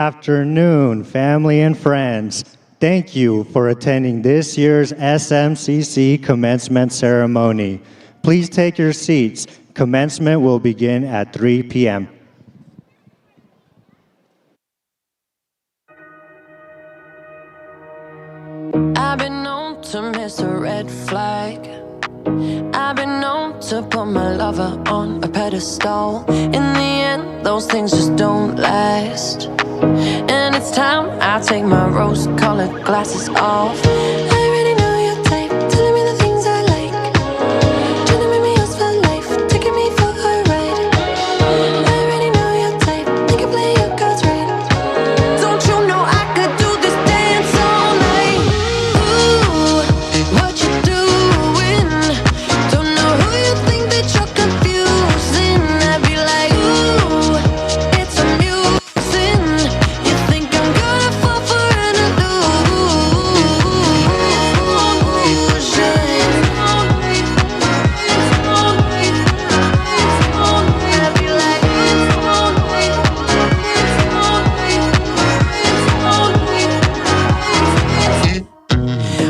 Afternoon, family and friends. Thank you for attending this year's SMCC commencement ceremony. Please take your seats. Commencement will begin at 3 p.m. I've been known to miss a red flag. I've been known to put my lover on a pedestal. In the end, those things just don't last. And it's time I take my rose-colored glasses off. I already know your type, telling me the things I like, trying to make me yours for life, taking me for a ride. I already know your type, make you play your cards right. Don't you know I could do this dance all night? Ooh, what you doing? Don't know who you think that you're confusing. I'd be like, ooh, it's amusing. You think I'm gonna fall for an illusion? I'd be like,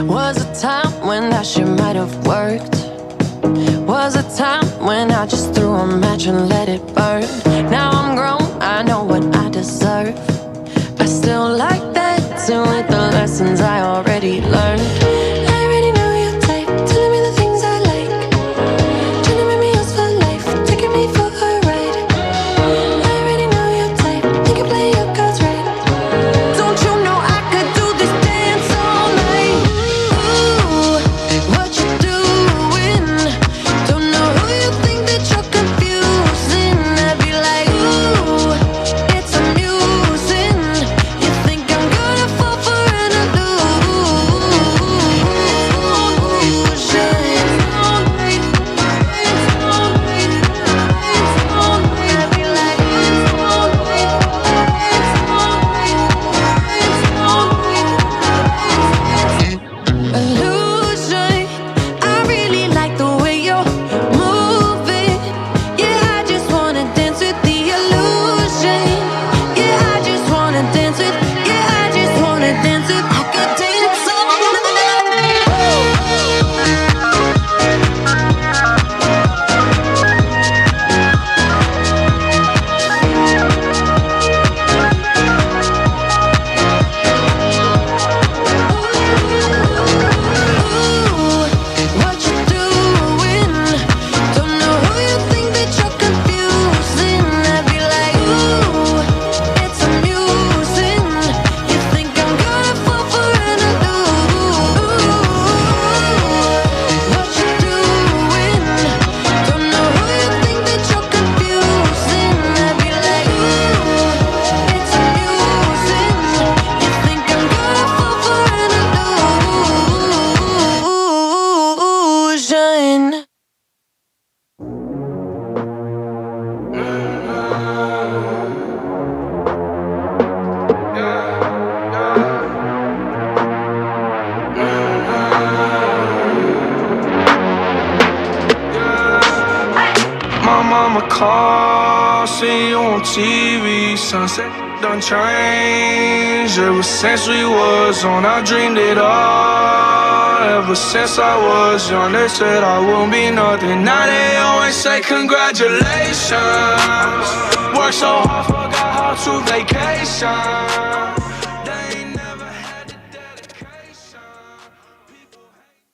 was a time when that shit might have worked. Was a time when I just threw a match and let it burn. Now I'm grown, I know what I deserve. I still like that too, with the lessons I already learned. I already know your type, telling me the things I like, trying to make me yours for life, taking me for a ride. I already know your type, think you play your cards right. Don't you know I could do this dance all night? Ooh, what you doing? Don't know who you think that you're confusing. I'd be like, ooh, it's amusing. You think I'm gonna fall for an illusion. I really like the way you're moving. Yeah, I just wanna dance with the illusion. Yeah, I just wanna dance with. Yeah, I just wanna dance with. I could dance all Ooh, what you doing? Don't know who you think that you're confusing. I'd be like, ooh, it's amusing. You think I'm gonna fall for an what you doing? Don't know who you think that you're confusing. I'd be like, ooh, it's amusing. You think I'm gonna fall for an illusion. My mama called, see you on TV. Sunset done changed. Ever since we was on, I dreamed it all. Ever since I was young, they said I won't be nothing. Now they always say congratulations. Worked so hard, forgot how to vacation. They ain't never had the dedication. People hate.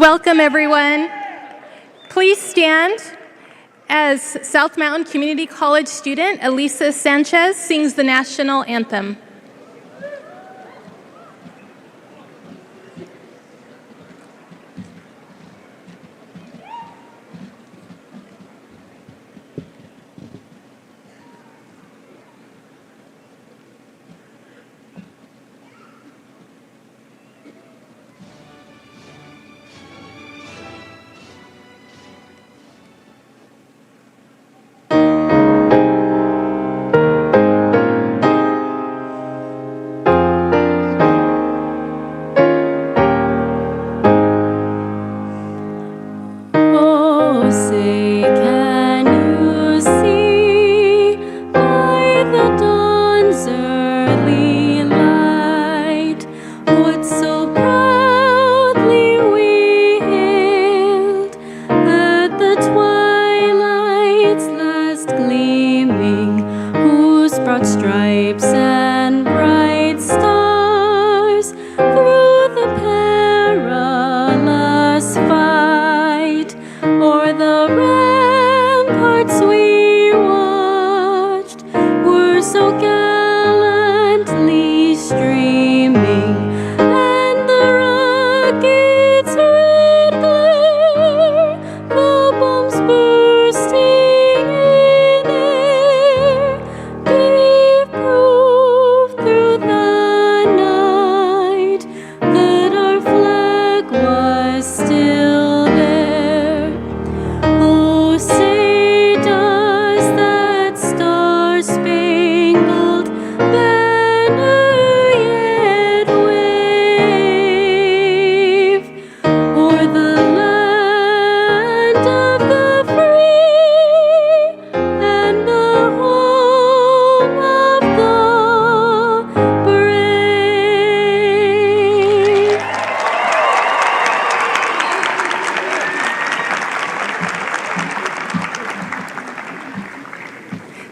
Welcome, everyone. Please stand as South Mountain Community College student Elisa Sanchez sings the national anthem.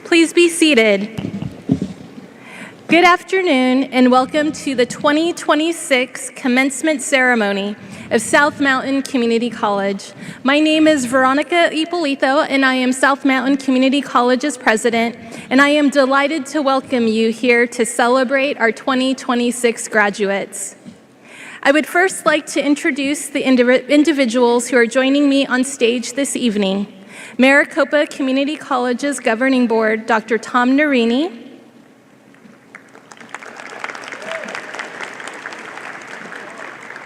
Please be seated. Good afternoon and welcome to the 2026 Commencement Ceremony of South Mountain Community College. My name is Veronica Ippolito and I am South Mountain Community College's president, and I am delighted to welcome you here to celebrate our 2026 graduates. I would first like to introduce the individuals who are joining me on stage this evening. Maricopa Community College's Governing Board, Dr. Tom Narini.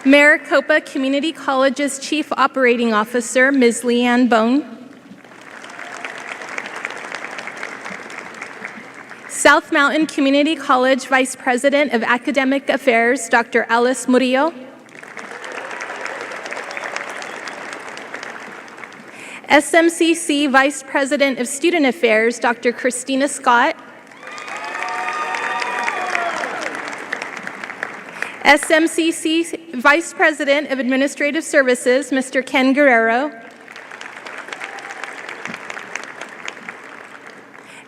Maricopa Community College's Chief Operating Officer, Ms. Leanne Bone. South Mountain Community College Vice President of Academic Affairs, Dr. Alice Murillo. SMCC Vice President of Student Affairs, Dr. Christina Scott. SMCC Vice President of Administrative Services, Mr. Ken Guerrero.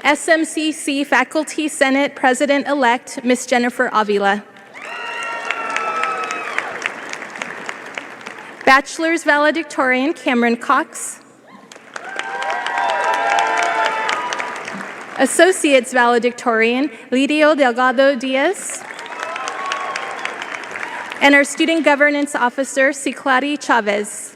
SMCC Faculty Senate President-elect, Ms. Jennifer Avila. Bachelor's Valedictorian, Cameron Cox. Associate's Valedictorian, Lidio Delgado Diaz. And our Student Governance Officer, Ciclari Chavez.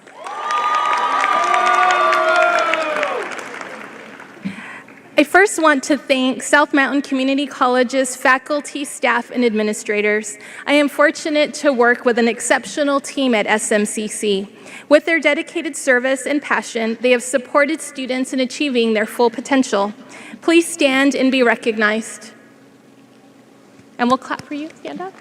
I first want to thank South Mountain Community College's faculty, staff, and administrators. I am fortunate to work with an exceptional team at SMCC. With their dedicated service and passion, they have supported students in achieving their full potential. Please stand and be recognized. And we'll clap for you. Stand up.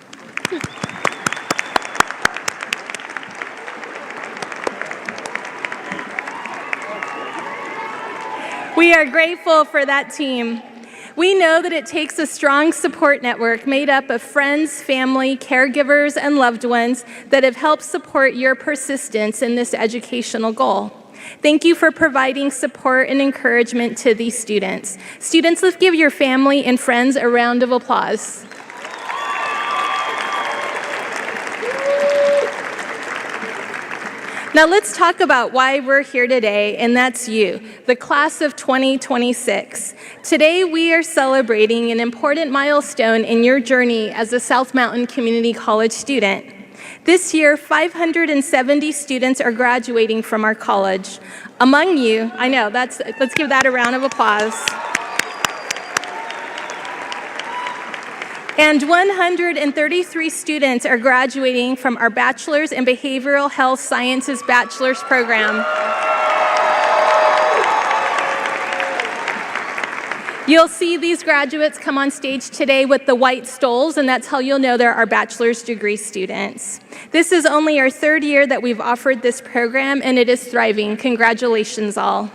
We are grateful for that team. We know that it takes a strong support network made up of friends, family, caregivers, and loved ones that have helped support your persistence in this educational goal. Thank you for providing support and encouragement to these students. Students, let's give your family and friends a round of applause. Now let's talk about why we're here today, and that's you, the class of 2026. Today we are celebrating an important milestone in your journey as a South Mountain Community College student. This year, 570 students are graduating from our college. Among you, I know, let's give that a round of applause. And 133 students are graduating from our Bachelor's in Behavioral Health Sciences Bachelor's program. You'll see these graduates come on stage today with the white stoles, and that's how you'll know they're our bachelor's degree students. This is only our third year that we've offered this program, and it is thriving. Congratulations all.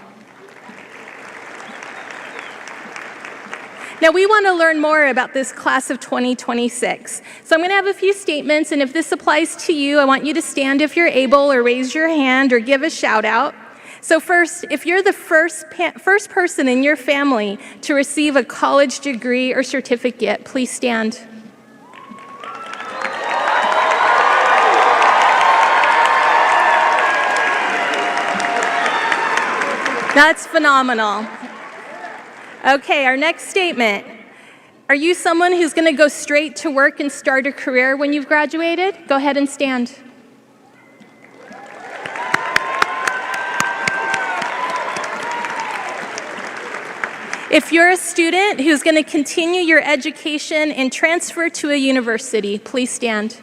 Now, we want to learn more about this class of 2026. So I'm going to have a few statements, and if this applies to you, I want you to stand if you're able, or raise your hand, or give a shout out. So first, if you're the first person in your family to receive a college degree or certificate, please stand. That's phenomenal. Okay, our next statement. Are you someone who's going to go straight to work and start a career when you've graduated? Go ahead and stand. If you're a student who's going to continue your education and transfer to a university, please stand.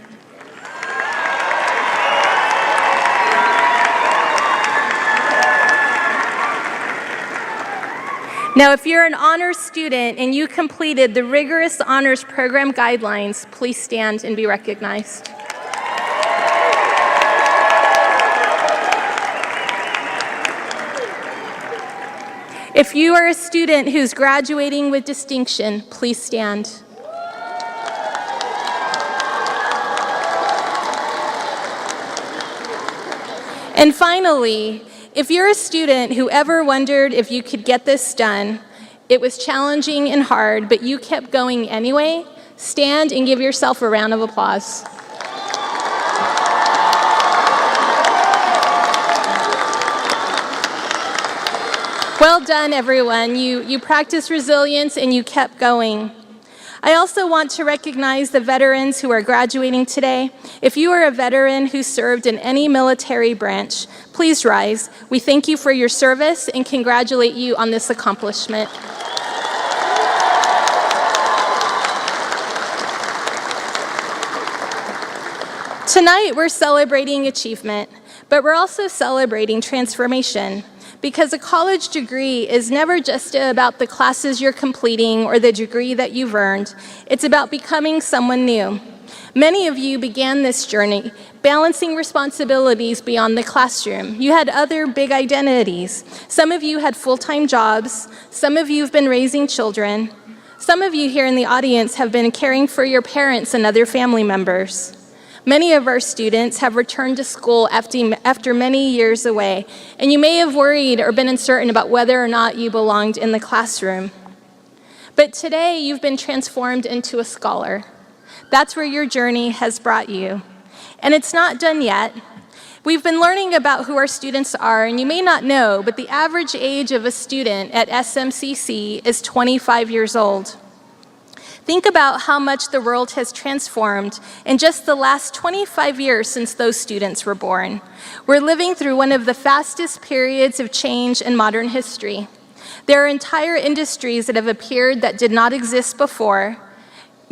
Now, if you're an honors student and you completed the rigorous honors program guidelines, please stand and be recognized. If you are a student who's graduating with distinction, please stand. And finally, if you're a student who ever wondered if you could get this done, it was challenging and hard, but you kept going anyway, stand and give yourself a round of applause. Well done, everyone. You practiced resilience and you kept going. I also want to recognize the veterans who are graduating today. If you are a veteran who served in any military branch, please rise. We thank you for your service and congratulate you on this accomplishment. Tonight, we're celebrating achievement, but we're also celebrating transformation. Because a college degree is never just about the classes you're completing or the degree that you've earned. It's about becoming someone new. Many of you began this journey balancing responsibilities beyond the classroom. You had other big identities. Some of you had full-time jobs. Some of you have been raising children. Some of you here in the audience have been caring for your parents and other family members. Many of our students have returned to school after many years away, and you may have worried or been uncertain about whether or not you belonged in the classroom. But today, you've been transformed into a scholar. That's where your journey has brought you. And it's not done yet. We've been learning about who our students are, and you may not know, but the average age of a student at SMCC is 25 years old. Think about how much the world has transformed in just the last 25 years since those students were born. We're living through one of the fastest periods of change in modern history. There are entire industries that have appeared that did not exist before.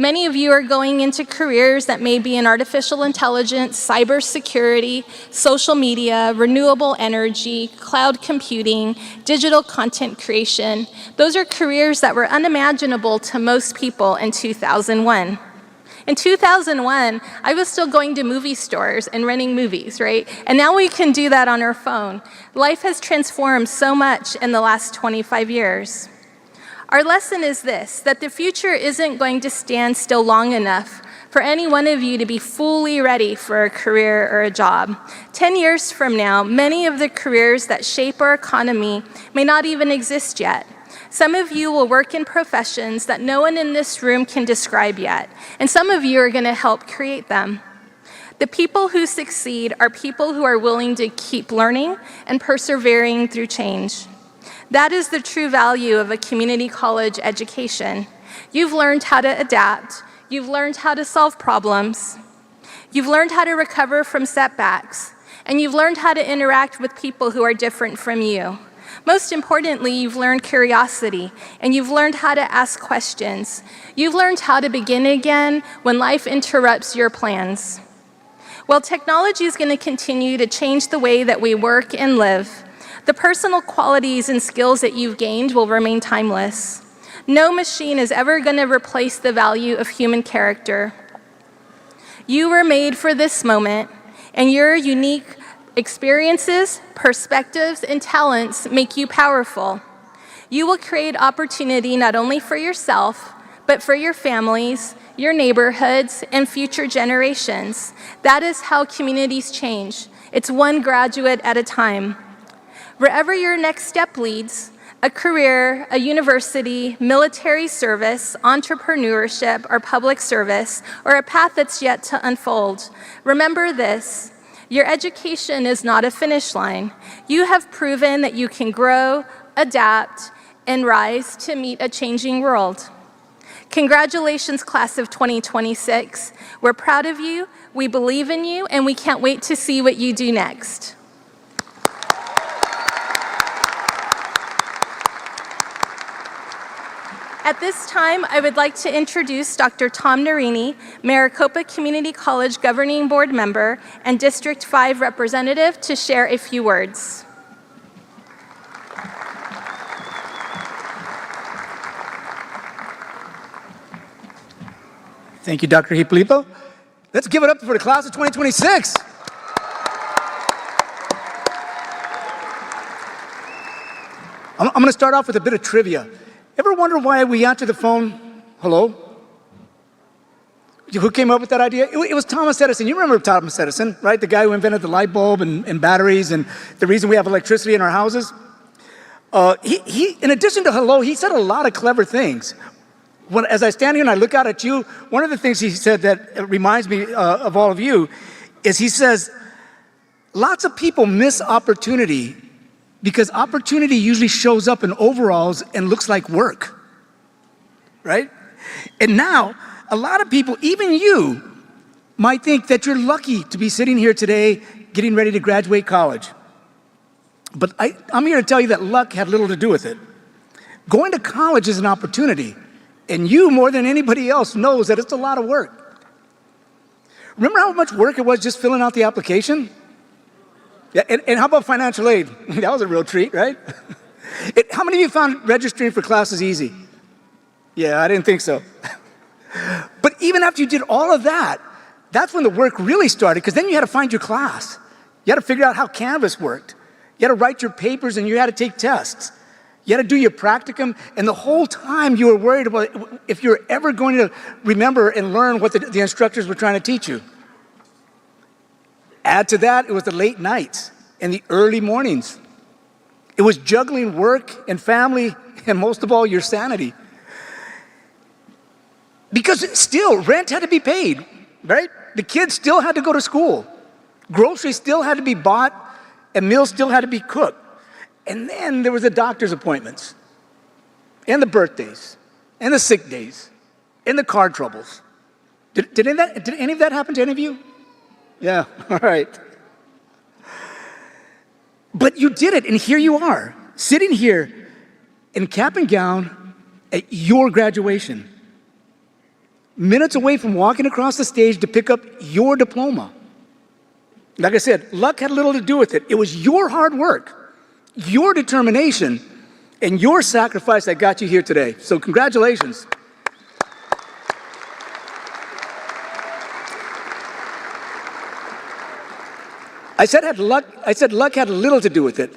Many of you are going into careers that may be in artificial intelligence, cybersecurity, social media, renewable energy, cloud computing, digital content creation. Those are careers that were unimaginable to most people in 2001. In 2001, I was still going to movie stores and renting movies, right? And now we can do that on our phone. Life has transformed so much in the last 25 years. Our lesson is this, that the future isn't going to stand still long enough for any one of you to be fully ready for a career or a job. 10 years from now, many of the careers that shape our economy may not even exist yet. Some of you will work in professions that no one in this room can describe yet, and some of you are going to help create them. The people who succeed are people who are willing to keep learning and persevering through change. That is the true value of a community college education. You've learned how to adapt. You've learned how to solve problems. You've learned how to recover from setbacks. And you've learned how to interact with people who are different from you. Most importantly, you've learned curiosity, and you've learned how to ask questions. You've learned how to begin again when life interrupts your plans. While technology is going to continue to change the way that we work and live, the personal qualities and skills that you've gained will remain timeless. No machine is ever going to replace the value of human character. You were made for this moment, and your unique experiences, perspectives, and talents make you powerful. You will create opportunity not only for yourself, but for your families, your neighborhoods, and future generations. That is how communities change. It's one graduate at a time. Wherever your next step leads, a career, a university, military service, entrepreneurship, or public service, or a path that's yet to unfold, remember this: your education is not a finish line. You have proven that you can grow, adapt, and rise to meet a changing world. Congratulations, class of 2026. We're proud of you, we believe in you, and we can't wait to see what you do next. At this time, I would like to introduce Dr. Tom Narini, Maricopa Community College Governing Board member and District 5 representative, to share a few words. Thank you, Dr. Hipolito. Let's give it up for the class of 2026. I'm going to start off with a bit of trivia. Ever wonder why we answer the phone, hello? Who came up with that idea? It was Thomas Edison. You remember Thomas Edison, right? The guy who invented the light bulb and batteries and the reason we have electricity in our houses. In addition to hello, he said a lot of clever things. As I stand here and I look out at you, one of the things he said that reminds me of all of you is he says, lots of people miss opportunity because opportunity usually shows up in overalls and looks like work, right? And now, a lot of people, even you, might think that you're lucky to be sitting here today getting ready to graduate college. But I'm here to tell you that luck had little to do with it. Going to college is an opportunity, and you, more than anybody else, knows that it's a lot of work. Remember how much work it was just filling out the application? Yeah, and how about financial aid? That was a real treat, right? How many of you found registering for classes easy? Yeah, I didn't think so. But even after you did all of that, that's when the work really started, because then you had to find your class. You had to figure out how Canvas worked. You had to write your papers and you had to take tests. You had to do your practicum, and the whole time you were worried about if you were ever going to remember and learn what the instructors were trying to teach you. Add to that, it was the late nights and the early mornings. It was juggling work and family and most of all, your sanity. Because still, rent had to be paid, right? The kids still had to go to school. Groceries still had to be bought and meals still had to be cooked. And then there was the doctor's appointments and the birthdays and the sick days and the car troubles. Did any of that happen to any of you? Yeah, all right. But you did it, and here you are, sitting here in cap and gown at your graduation, minutes away from walking across the stage to pick up your diploma. Like I said, luck had little to do with it. It was your hard work, your determination, and your sacrifice that got you here today. So congratulations. I said luck had little to do with it,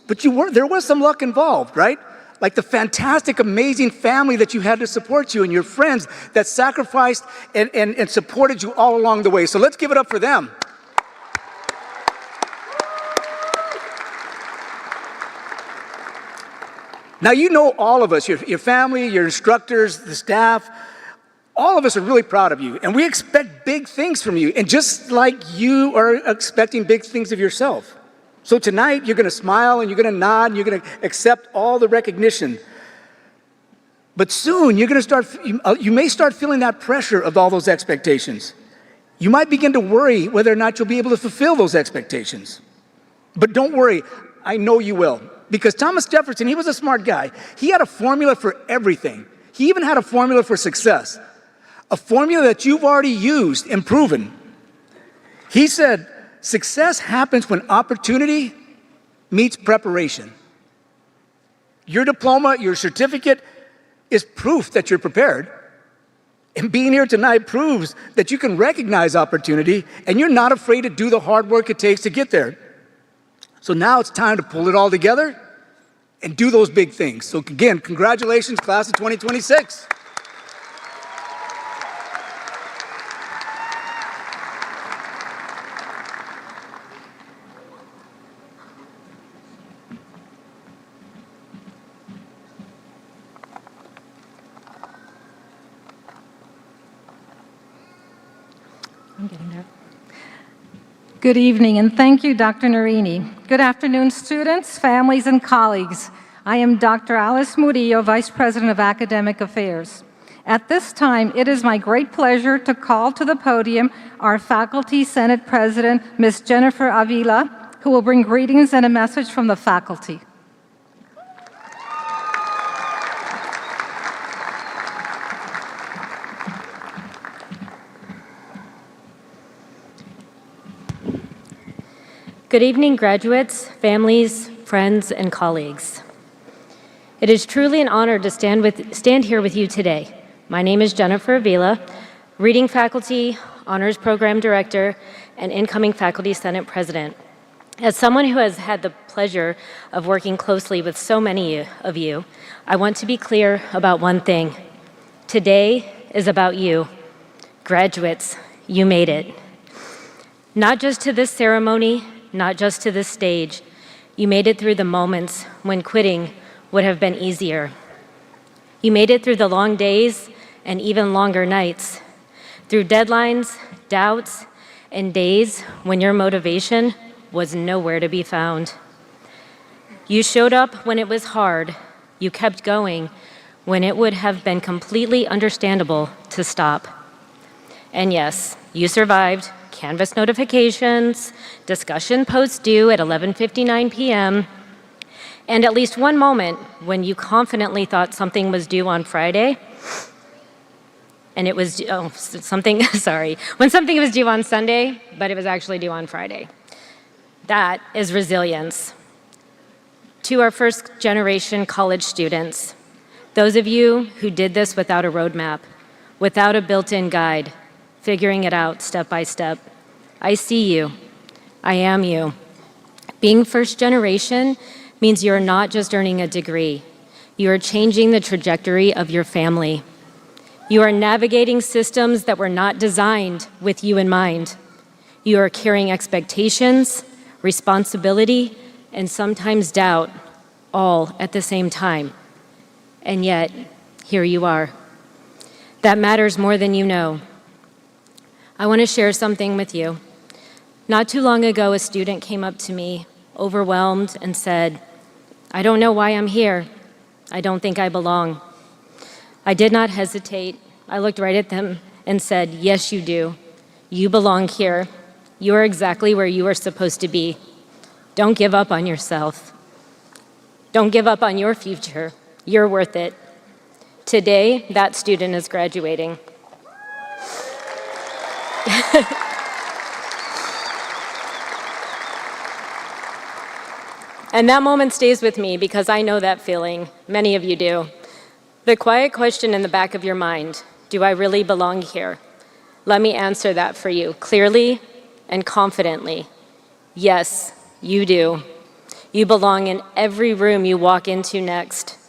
but there was some luck involved, right? Like the fantastic, amazing family that you had to support you and your friends that sacrificed and supported you all along the way. So let's give it up for them. Now, you know all of us, your family, your instructors, the staff, All of us are really proud of you, and we expect big things from you, and just like you are expecting big things of yourself. So tonight, you're going to smile, and you're going to nod, and you're going to accept all the recognition. But soon, you're going to you may start feeling that pressure of all those expectations. You might begin to worry whether or not you'll be able to fulfill those expectations. But don't worry, I know you will. Because Thomas Jefferson, he was a smart guy. He had a formula for everything. He even had a formula for success. A formula that you've already used and proven. He said, success happens when opportunity meets preparation. Your diploma, your certificate is proof that you're prepared. And being here tonight proves that you can recognize opportunity and you're not afraid to do the hard work it takes to get there. So now it's time to pull it all together and do those big things. So again, congratulations, class of 2026. I'm getting there. Good evening, and thank you, Dr. Narini. Good afternoon, students, families, and colleagues. I am Dr. Alice Murillo, Vice President of Academic Affairs. At this time, it is my great pleasure to call to the podium our Faculty Senate President, Ms. Jennifer Avila, who will bring greetings and a message from the faculty. Good evening, graduates, families, friends, and colleagues. It is truly an honor to stand here with you today. My name is Jennifer Avila, Reading Faculty, Honors Program Director, and incoming Faculty Senate President. As someone who has had the pleasure of working closely with so many of you, I want to be clear about one thing. Today is about you. Graduates, you made it. Not just to this ceremony, not just to this stage. You made it through the moments when quitting would have been easier. You made it through the long days and even longer nights, through deadlines, doubts, and days when your motivation was nowhere to be found. You showed up when it was hard. You kept going when it would have been completely understandable to stop. And yes, you survived Canvas notifications, discussion posts due at 11:59 p.m., and at least one moment when you confidently thought something was due on Friday, and it was, when something was due on Sunday, but it was actually due on Friday. That is resilience. To our first generation college students, those of you who did this without a roadmap, without a built-in guide, figuring it out step by step, I see you. I am you. Being first generation means you're not just earning a degree. You are changing the trajectory of your family. You are navigating systems that were not designed with you in mind. You are carrying expectations, responsibility, and sometimes doubt, all at the same time. And yet, here you are. That matters more than you know. I want to share something with you. Not too long ago, a student came up to me, overwhelmed, and said, "I don't know why I'm here. I don't think I belong." I did not hesitate. I looked right at them and said, "Yes, you do. You belong here. You are exactly where you are supposed to be. Don't give up on yourself. Don't give up on your future. You're worth it." Today, that student is graduating. And that moment stays with me because I know that feeling. Many of you do. The quiet question in the back of your mind, do I really belong here? Let me answer that for you clearly and confidently. Yes, you do. You belong in every room you walk into next.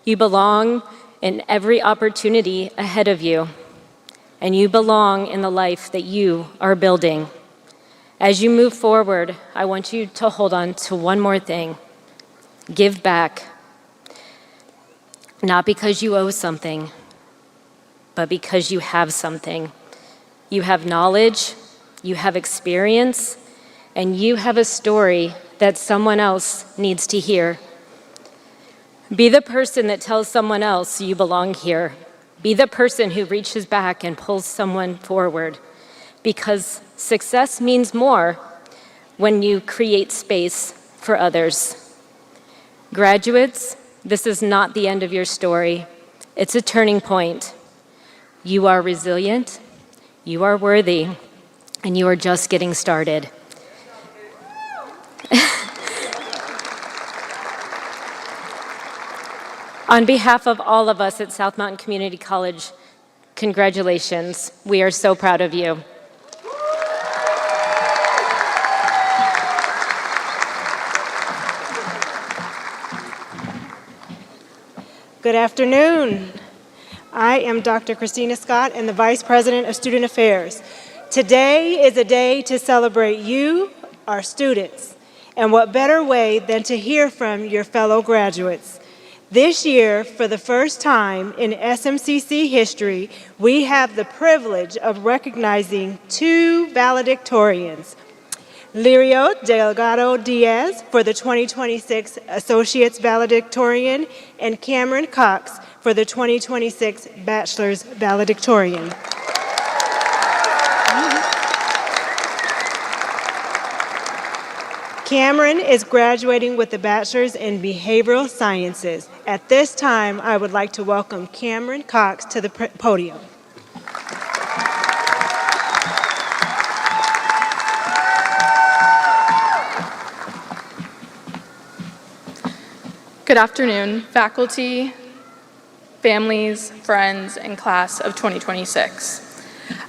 You belong in every opportunity ahead of you. And you belong in the life that you are building. As you move forward, I want you to hold on to one more thing. Give back. Not because you owe something, but because you have something. You have knowledge, you have experience, and you have a story that someone else needs to hear. Be the person that tells someone else you belong here. Be the person who reaches back and pulls someone forward, because success means more when you create space for others. Graduates, this is not the end of your story. It's a turning point. You are resilient, you are worthy, and you are just getting started. On behalf of all of us at South Mountain Community College, congratulations. We are so proud of you. Good afternoon. I am Dr. Christina Scott and the Vice President of Student Affairs. Today is a day to celebrate you, our students, and what better way than to hear from your fellow graduates. This year, for the first time in SMCC history, we have the privilege of recognizing two valedictorians. Lirio Delgado Diaz for the 2026 Associate's Valedictorian and Cameron Cox for the 2026 Bachelor's Valedictorian. Cameron is graduating with a Bachelor's in Behavioral Sciences. At this time, I would like to welcome Cameron Cox to the podium. Good afternoon, faculty, families, friends, and class of 2026.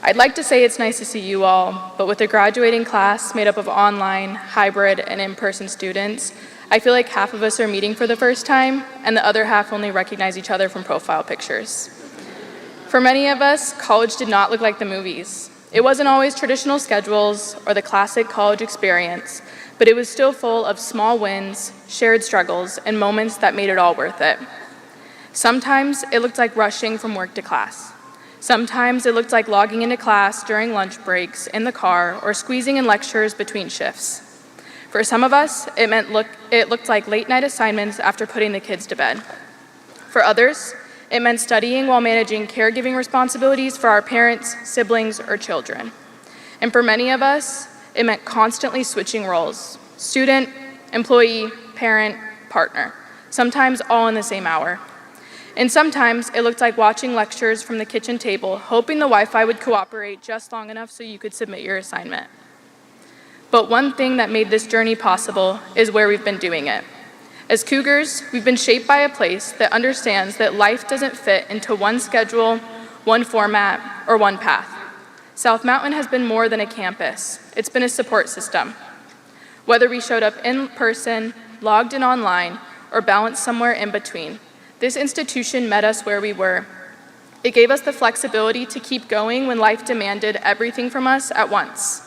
I'd like to say it's nice to see you all, but with a graduating class made up of online, hybrid, and in-person students, I feel like half of us are meeting for the first time, and the other half only recognize each other from profile pictures. For many of us, college did not look like the movies. It wasn't always traditional schedules or the classic college experience, but it was still full of small wins, shared struggles, and moments that made it all worth it. Sometimes it looked like rushing from work to class. Sometimes it looked like logging into class during lunch breaks in the car or squeezing in lectures between shifts. For some of us, it looked like late night assignments after putting the kids to bed. For others, it meant studying while managing caregiving responsibilities for our parents, siblings, or children. And for many of us, it meant constantly switching roles: student, employee, parent, partner, sometimes all in the same hour. And sometimes it looked like watching lectures from the kitchen table, hoping the Wi-Fi would cooperate just long enough so you could submit your assignment. But one thing that made this journey possible is where we've been doing it. As Cougars, we've been shaped by a place that understands that life doesn't fit into one schedule, one format, or one path. South Mountain has been more than a campus. It's been a support system. Whether we showed up in person, logged in online, or balanced somewhere in between, this institution met us where we were. It gave us the flexibility to keep going when life demanded everything from us at once.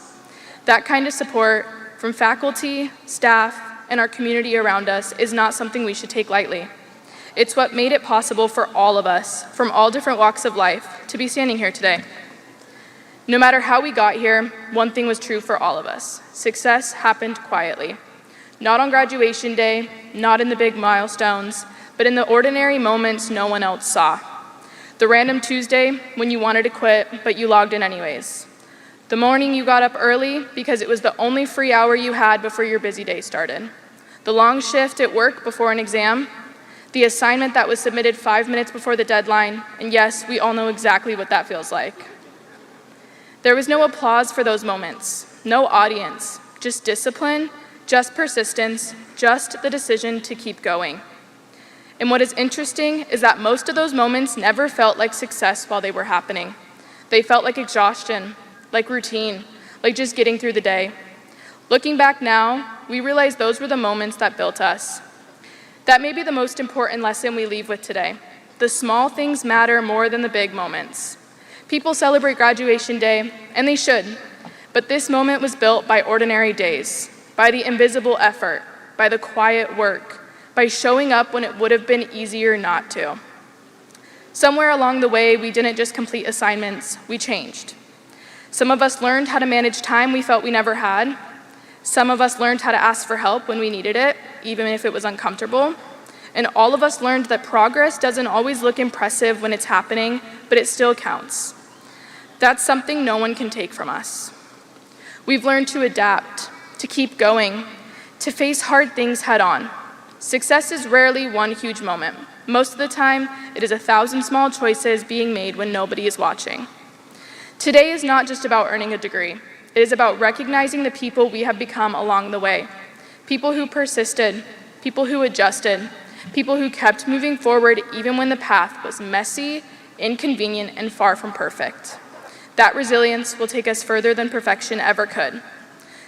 That kind of support from faculty, staff, and our community around us is not something we should take lightly. It's what made it possible for all of us, from all different walks of life, to be standing here today. No matter how we got here, one thing was true for all of us: success happened quietly. Not on graduation day, not in the big milestones, but in the ordinary moments no one else saw. The random Tuesday when you wanted to quit, but you logged in anyways. The morning you got up early because it was the only free hour you had before your busy day started. The long shift at work before an exam. The assignment that was submitted 5 minutes before the deadline. And yes, we all know exactly what that feels like. There was no applause for those moments, no audience, just discipline, just persistence, just the decision to keep going. And what is interesting is that most of those moments never felt like success while they were happening. They felt like exhaustion, like routine, like just getting through the day. Looking back now, we realize those were the moments that built us. That may be the most important lesson we leave with today. The small things matter more than the big moments. People celebrate graduation day, and they should, but this moment was built by ordinary days, by the invisible effort, by the quiet work, by showing up when it would have been easier not to. Somewhere along the way, we didn't just complete assignments, we changed. Some of us learned how to manage time we felt we never had. Some of us learned how to ask for help when we needed it, even if it was uncomfortable. And all of us learned that progress doesn't always look impressive when it's happening, but it still counts. That's something no one can take from us. We've learned to adapt, to keep going, to face hard things head on. Success is rarely one huge moment. Most of the time, it is 1,000 small choices being made when nobody is watching. Today is not just about earning a degree. It is about recognizing the people we have become along the way. People who persisted, people who adjusted, people who kept moving forward even when the path was messy, inconvenient, and far from perfect. That resilience will take us further than perfection ever could.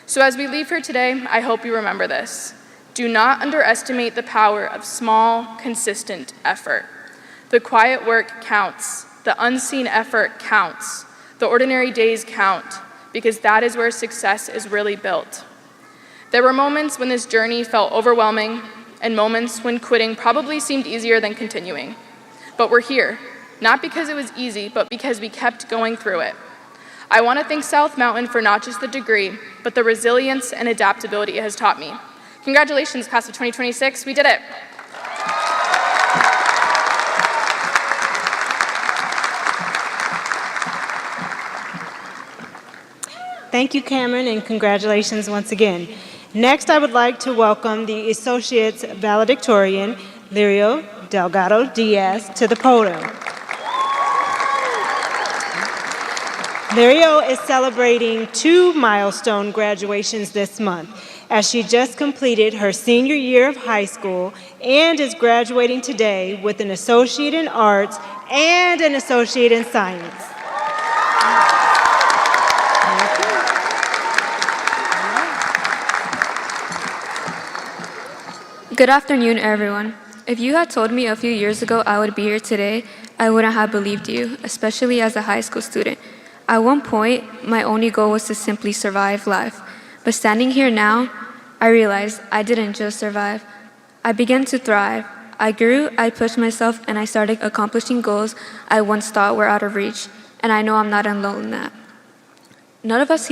So as we leave here today, I hope you remember this. Do not underestimate the power of small, consistent effort. The quiet work counts. The unseen effort counts. The ordinary days count, because that is where success is really built. There were moments when this journey felt overwhelming, and moments when quitting probably seemed easier than continuing. But we're here, not because it was easy, but because we kept going through it. I want to thank South Mountain for not just the degree, but the resilience and adaptability it has taught me. Congratulations, class of 2026, we did it. Thank you, Cameron, and congratulations once again. Next, I would like to welcome the Associate's Valedictorian, Lirio Delgado Diaz, to the podium. Lirio is celebrating 2 milestone graduations this month, as she just completed her senior year of high school and is graduating today with an Associate in Arts and an Associate in Science. Good afternoon, everyone. If you had told me a few years ago I would be here today, I wouldn't have believed you, especially as a high school student. At one point, my only goal was to simply survive life. But standing here now, I realized I didn't just survive. I began to thrive. I grew, I pushed myself, and I started accomplishing goals I once thought were out of reach. And I know I'm not alone in that. None of us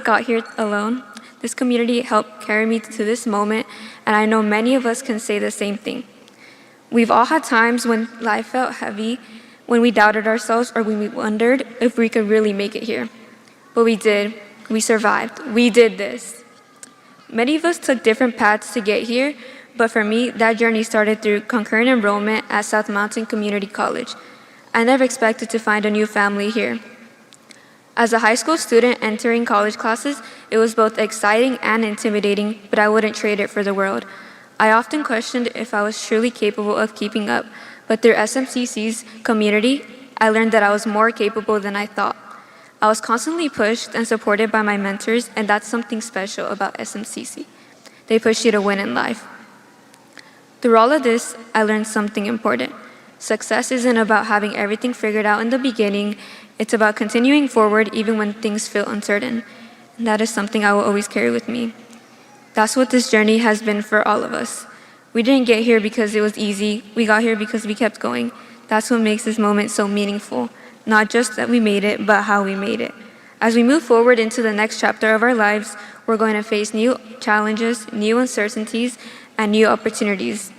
got here alone. This community helped carry me to this moment, and I know many of us can say the same thing. We've all had times when life felt heavy, when we doubted ourselves, or when we wondered if we could really make it here. But we did. We survived. We did this. Many of us took different paths to get here, but for me, that journey started through concurrent enrollment at South Mountain Community College. I never expected to find a new family here. As a high school student entering college classes, it was both exciting and intimidating, but I wouldn't trade it for the world. I often questioned if I was truly capable of keeping up, but through SMCC's community, I learned that I was more capable than I thought. I was constantly pushed and supported by my mentors, and that's something special about SMCC. They push you to win in life. Through all of this, I learned something important. Success isn't about having everything figured out in the beginning. It's about continuing forward even when things feel uncertain. And that is something I will always carry with me. That's what this journey has been for all of us. We didn't get here because it was easy. We got here because we kept going. That's what makes this moment so meaningful. Not just that we made it, but how we made it. As we move forward into the next chapter of our lives, we're going to face new challenges, new uncertainties, and new opportunities.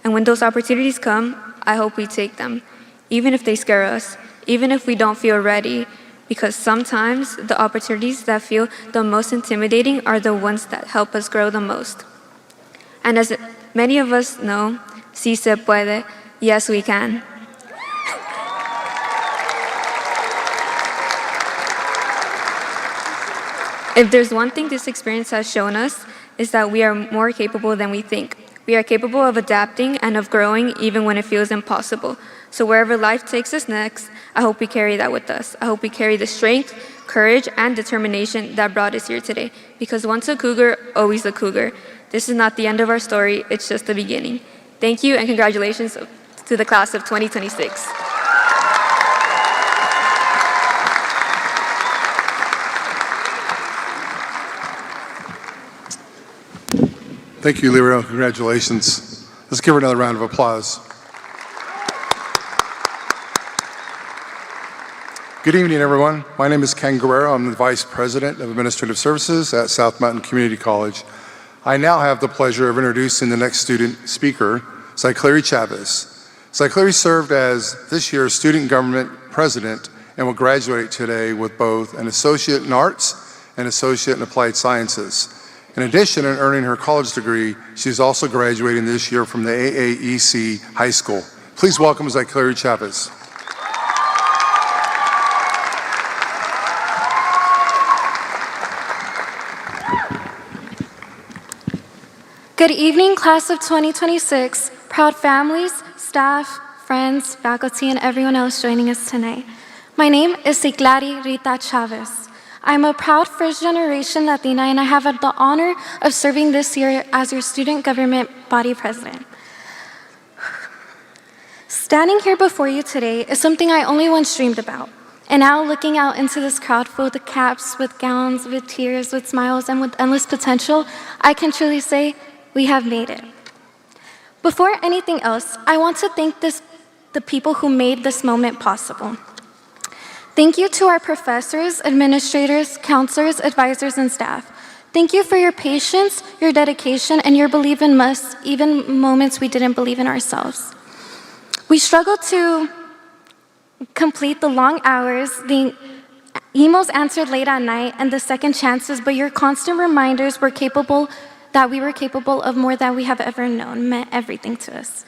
And when those opportunities come, I hope we take them, even if they scare us, even if we don't feel ready, because sometimes the opportunities that feel the most intimidating are the ones that help us grow the most. And as many of us know, sí se puede, yes we can. If there's one thing this experience has shown us, is that we are more capable than we think. We are capable of adapting and of growing even when it feels impossible. So wherever life takes us next, I hope we carry that with us. I hope we carry the strength, courage, and determination that brought us here today. Because once a cougar, always a cougar. This is not the end of our story, it's just the beginning. Thank you and congratulations to the class of 2026. Thank you, Lirio. Congratulations. Let's give her another round of applause. Good evening, everyone. My name is Ken Guerrero. I'm the Vice President of Administrative Services at South Mountain Community College. I now have the pleasure of introducing the next student speaker, Zycleri Chavez. Zycleri served as this year's Student Government President and will graduate today with both an Associate in Arts and Associate in Applied Sciences. In addition to earning her college degree, she's also graduating this year from the AAEC High School. Please welcome Zycleri Chavez. Good evening, class of 2026, proud families, staff, friends, faculty, and everyone else joining us tonight. My name is Zycleri Rita Chavez. I'm a proud first-generation Latina, and I have the honor of serving this year as your student government body president. Standing here before you today is something I only once dreamed about. And now looking out into this crowd filled with caps, with gowns, with tears, with smiles, and with endless potential, I can truly say, we have made it. Before anything else, I want to thank the people who made this moment possible. Thank you to our professors, administrators, counselors, advisors, and staff. Thank you for your patience, your dedication, and your belief in us, even moments we didn't believe in ourselves. We struggled to complete the long hours, the emails answered late at night, and the second chances, but your constant reminders that we were capable of more than we have ever known meant everything to us.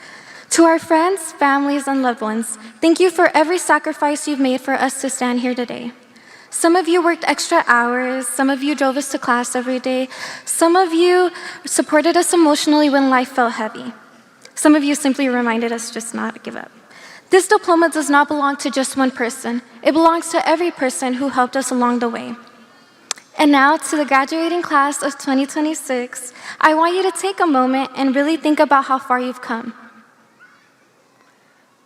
To our friends, families, and loved ones, thank you for every sacrifice you've made for us to stand here today. Some of you worked extra hours, some of you drove us to class every day, some of you supported us emotionally when life felt heavy. Some of you simply reminded us just not to give up. This diploma does not belong to just one person. It belongs to every person who helped us along the way. And now, to the graduating class of 2026, I want you to take a moment and really think about how far you've come.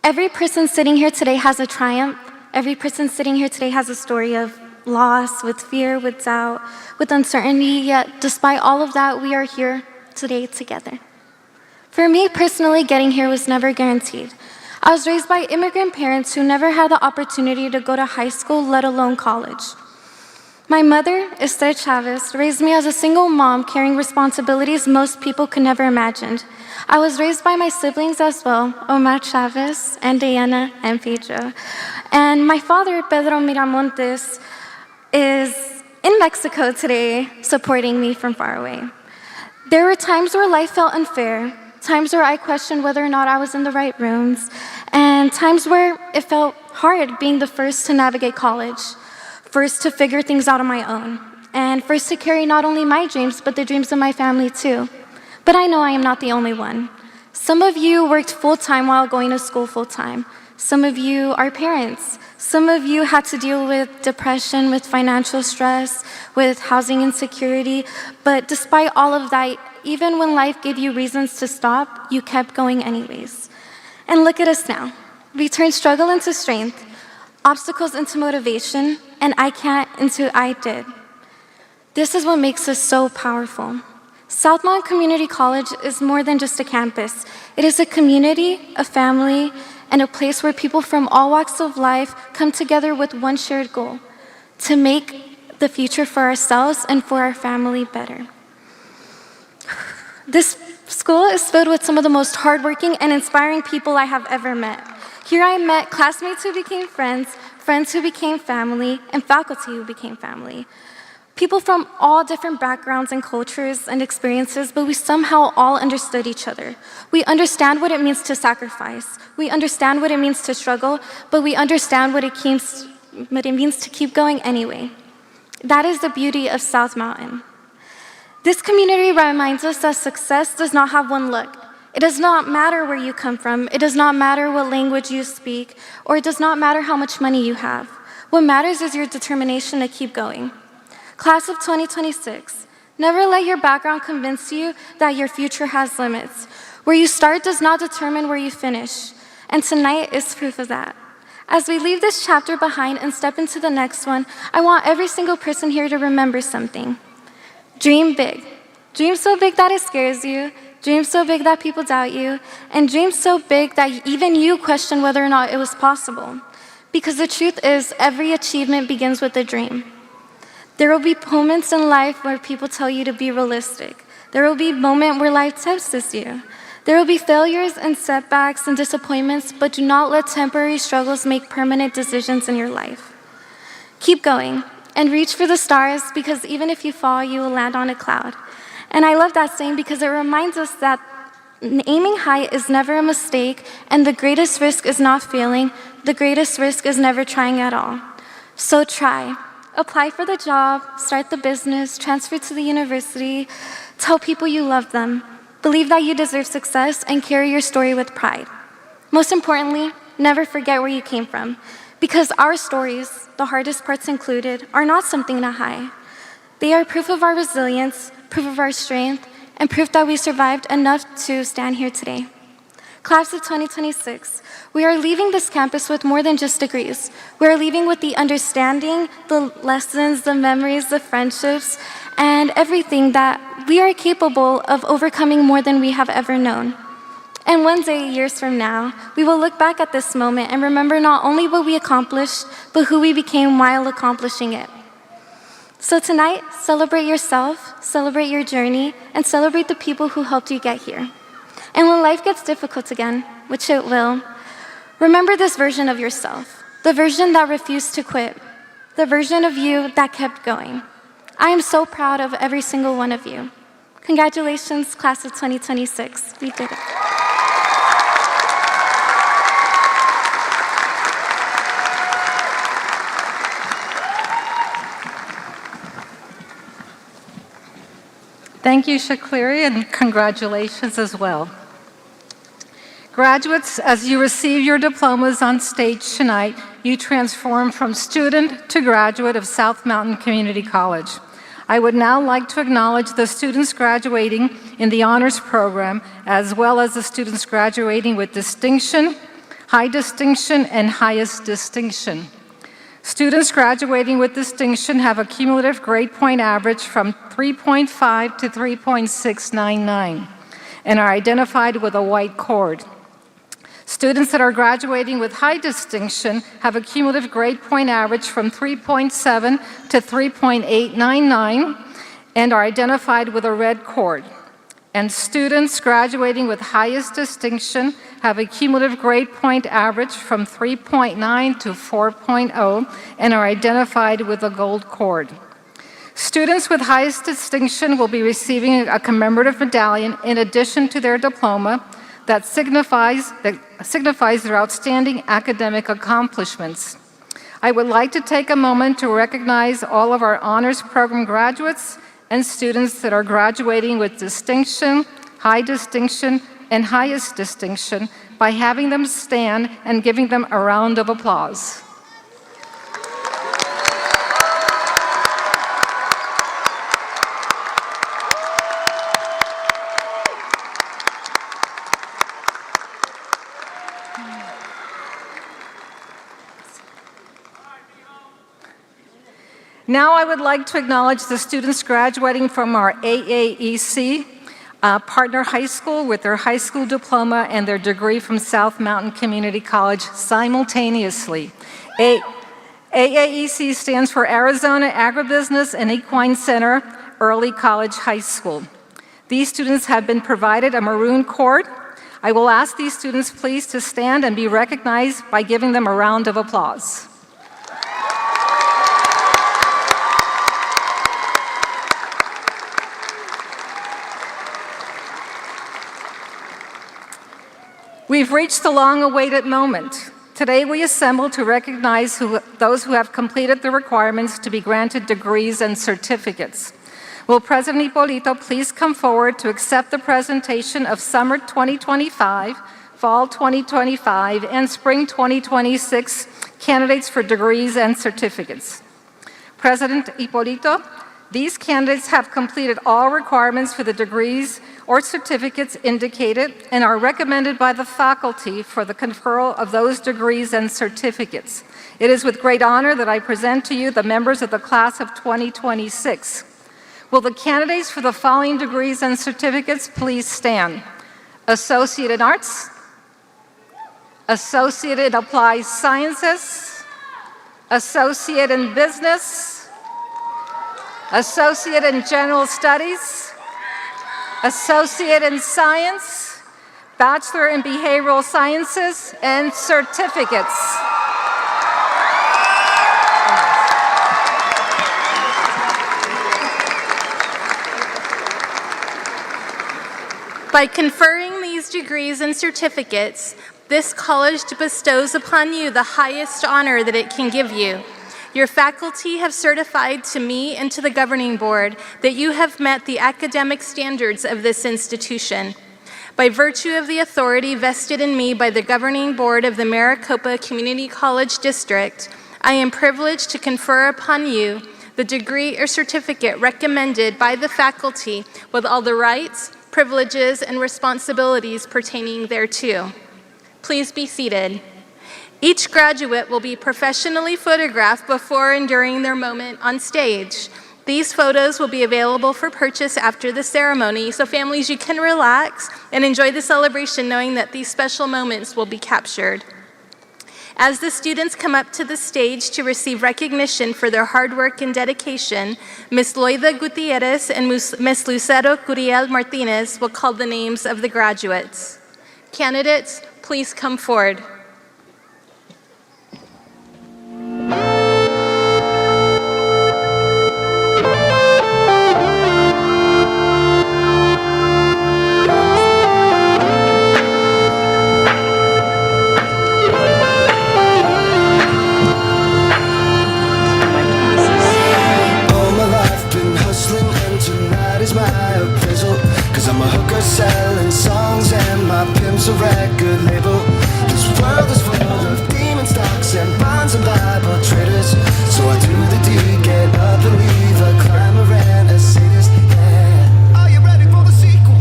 Every person sitting here today has a triumph. Every person sitting here today has a story of loss, with fear, with doubt, with uncertainty, yet despite all of that, we are here today together. For me personally, getting here was never guaranteed. I was raised by immigrant parents who never had the opportunity to go to high school, let alone college. My mother, Esther Chavez, raised me as a single mom carrying responsibilities most people could never imagine. I was raised by my siblings as well, Omar Chavez and Diana and Pedro. And my father, Pedro Miramontes, is in Mexico today supporting me from far away. There were times where life felt unfair, times where I questioned whether or not I was in the right rooms, and times where it felt hard being the first to navigate college. First to figure things out on my own, and first to carry not only my dreams, but the dreams of my family too. But I know I am not the only one. Some of you worked full-time while going to school full-time. Some of you are parents. Some of you had to deal with depression, with financial stress, with housing insecurity. But despite all of that, even when life gave you reasons to stop, you kept going anyways. And look at us now. We turned struggle into strength, obstacles into motivation, and I can't into I did. This is what makes us so powerful. South Mountain Community College is more than just a campus. It is a community, a family, and a place where people from all walks of life come together with one shared goal: to make the future for ourselves and for our family better. This school is filled with some of the most hardworking and inspiring people I have ever met. Here I met classmates who became friends, friends who became family, and faculty who became family. People from all different backgrounds and cultures and experiences, but we somehow all understood each other. We understand what it means to sacrifice. We understand what it means to struggle, but we understand what it means to keep going anyway. That is the beauty of South Mountain. This community reminds us that success does not have one look. It does not matter where you come from. It does not matter what language you speak, or it does not matter how much money you have. What matters is your determination to keep going. Class of 2026, never let your background convince you that your future has limits. Where you start does not determine where you finish, and tonight is proof of that. As we leave this chapter behind and step into the next one, I want every single person here to remember something. Dream big. Dream so big that it scares you. Dream so big that people doubt you. And dream so big that even you question whether or not it was possible. Because the truth is, every achievement begins with a dream. There will be moments in life where people tell you to be realistic. There will be a moment where life tests you. There will be failures and setbacks and disappointments, but do not let temporary struggles make permanent decisions in your life. Keep going and reach for the stars, because even if you fall, you will land on a cloud. And I love that saying because it reminds us that aiming high is never a mistake, and the greatest risk is not failing. The greatest risk is never trying at all. So try. Apply for the job, start the business, transfer to the university, tell people you love them. Believe that you deserve success and carry your story with pride. Most importantly, never forget where you came from, because our stories, the hardest parts included, are not something to hide. They are proof of our resilience, proof of our strength, and proof that we survived enough to stand here today. Class of 2026, we are leaving this campus with more than just degrees. We are leaving with the understanding, the lessons, the memories, the friendships, and everything that we are capable of overcoming more than we have ever known. And one day, years from now, we will look back at this moment and remember not only what we accomplished, but who we became while accomplishing it. So tonight, celebrate yourself, celebrate your journey, and celebrate the people who helped you get here. And when life gets difficult again, which it will, remember this version of yourself, the version that refused to quit, the version of you that kept going. I am so proud of every single one of you. Congratulations, class of 2026. We did it. Thank you, Shakliri, and congratulations as well. Graduates, as you receive your diplomas on stage tonight, you transform from student to graduate of South Mountain Community College. I would now like to acknowledge the students graduating in the honors program, as well as the students graduating with distinction, high distinction, and highest distinction. Students graduating with distinction have a cumulative grade point average from 3.5 to 3.699 and are identified with a white cord. Students that are graduating with high distinction have a cumulative grade point average from 3.7 to 3.899 and are identified with a red cord. And students graduating with highest distinction have a cumulative grade point average from 3.9 to 4.0 and are identified with a gold cord. Students with highest distinction will be receiving a commemorative medallion in addition to their diploma that signifies their outstanding academic accomplishments. I would like to take a moment to recognize all of our honors program graduates and students that are graduating with distinction, high distinction, and highest distinction by having them stand and giving them a round of applause. Now I would like to acknowledge the students graduating from our AAEC partner high school with their high school diploma and their degree from South Mountain Community College simultaneously. AAEC stands for Arizona Agribusiness and Equine Center Early College High School. These students have been provided a maroon cord. I will ask these students please to stand and be recognized by giving them a round of applause. We've reached the long-awaited moment. Today we assemble to recognize those who have completed the requirements to be granted degrees and certificates. Will President Hipólito please come forward to accept the presentation of Summer 2025, Fall 2025, and Spring 2026 candidates for degrees and certificates. President Hipólito, these candidates have completed all requirements for the degrees or certificates indicated and are recommended by the faculty for the conferral of those degrees and certificates. It is with great honor that I present to you the members of the class of 2026. Will the candidates for the following degrees and certificates please stand? Associate in Arts, Associate in Applied Sciences, Associate in Business, Associate in General Studies, Associate in Science, Bachelor in Behavioral Sciences, and certificates. By conferring these degrees and certificates, this college bestows upon you the highest honor that it can give you. Your faculty have certified to me and to the governing board that you have met the academic standards of this institution. By virtue of the authority vested in me by the governing board of the Maricopa Community College District, I am privileged to confer upon you the degree or certificate recommended by the faculty with all the rights, privileges, and responsibilities pertaining thereto. Please be seated. Each graduate will be professionally photographed before and during their moment on stage. These photos will be available for purchase after the ceremony, so families, you can relax and enjoy the celebration knowing that these special moments will be captured. As the students come up to the stage to receive recognition for their hard work and dedication, Ms. Loida Gutierrez and Ms. Lucero Curiel Martinez will call the names of the graduates. Candidates, please come forward. Selling songs and my pimp's a record label. This world is full of demon stocks and bonds and Bible traders. So I do the deed, get up and leave a climber and a sadist. Yeah. Are you ready for the sequel?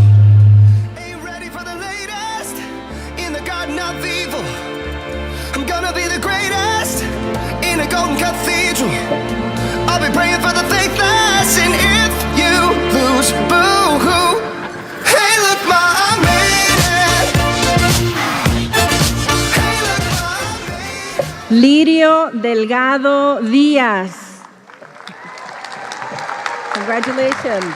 Are you ready for the latest? In the garden of evil, I'm gonna be the greatest. In a golden cathedral, I'll be praying for the faithless. And if you lose, boo-hoo. Lirio Delgado Díaz. Congratulations.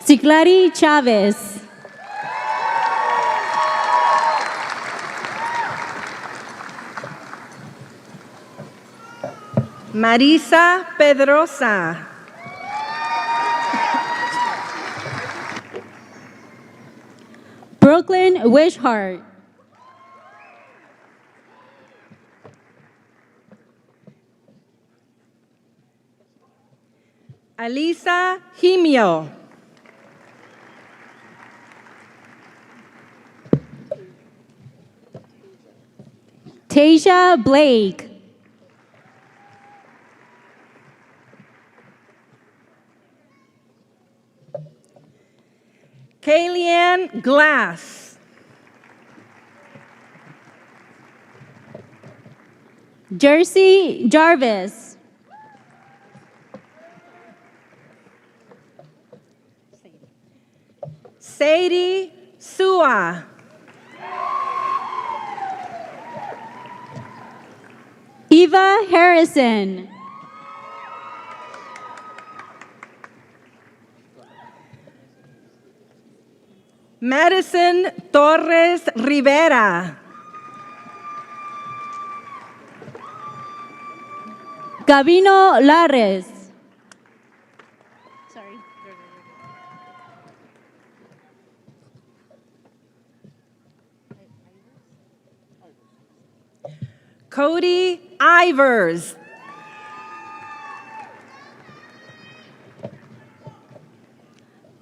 Ciclari Chávez. Marisa Pedrosa. Brooklyn Wishart. Alisa Jimio. Tasia Blake. Kalian Glass. Jersey Jarvis. Sadie Sua. Eva Harrison. Madison Torres Rivera. Gabino Lares. Sorry. Cody Ivers.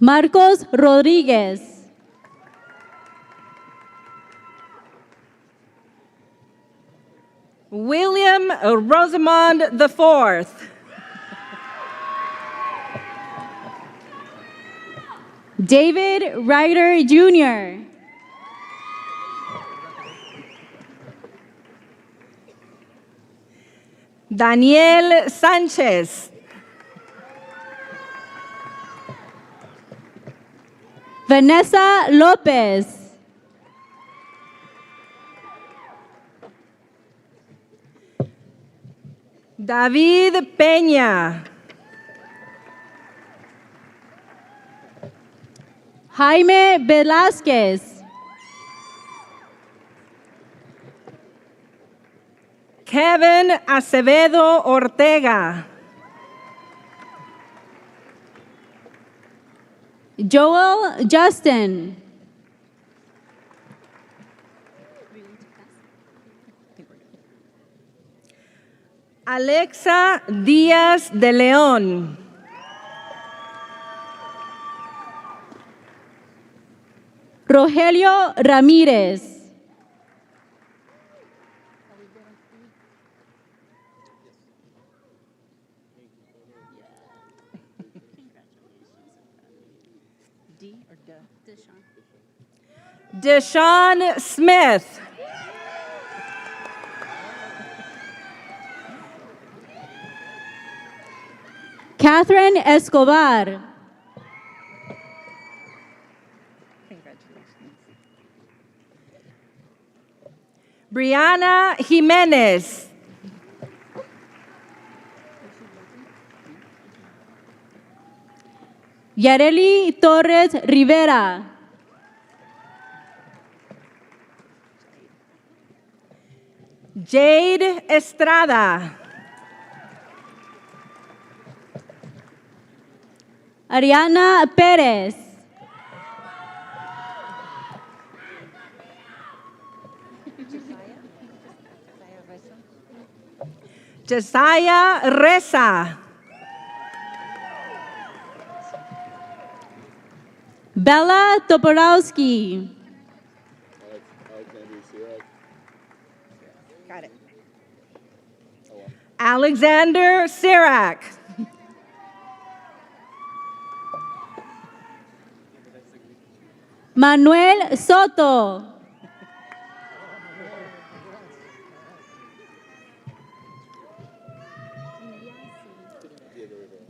Marcos Rodriguez. William Rosamond IV. David Ryder Jr. Daniel Sanchez. Vanessa Lopez. David Peña. Jaime Velázquez. Kevin Acevedo Ortega. Joel Justin. Alexa Díaz de León. Rogelio Ramírez. Deshaun Smith. Catherine Escobar. Brianna Jimenez. Yareli Torres Rivera. Jade Estrada. Ariana Pérez. Josiah Reza. Bella Toporowski. Got it. Alexander Sirac. Manuel Soto.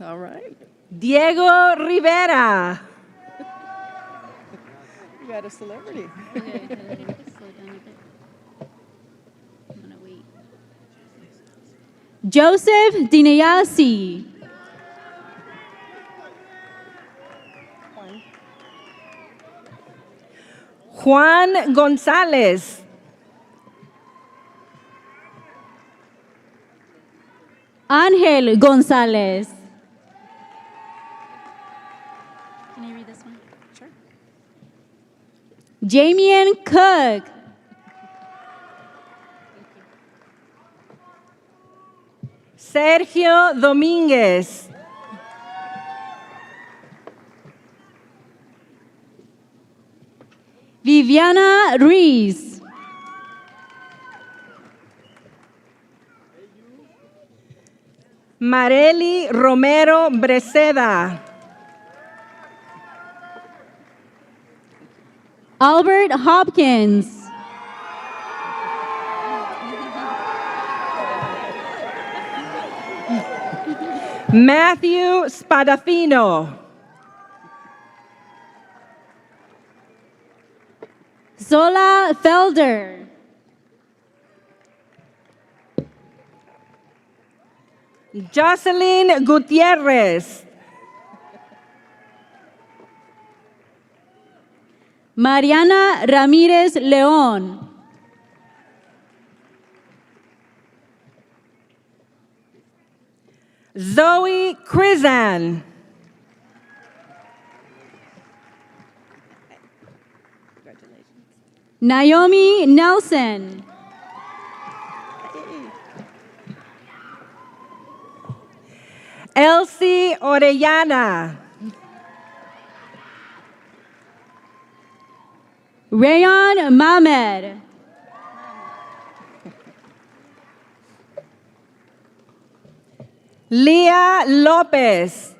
All right. Diego Rivera. You got a celebrity. Joseph Dinayasi. Juan Gonzalez. Ángel González. Can I read this one? Sure. Jamien Cook. Sergio Domínguez. Viviana Ruiz. Marely Romero Breceda. Albert Hopkins. Matthew Spadafino. Zola Felder. Jocelyn Gutierrez. Mariana Ramírez León. Zoe Krizan. Naomi Nelson. Elsie Orellana. Rayon Mahmed. Leah Lopez.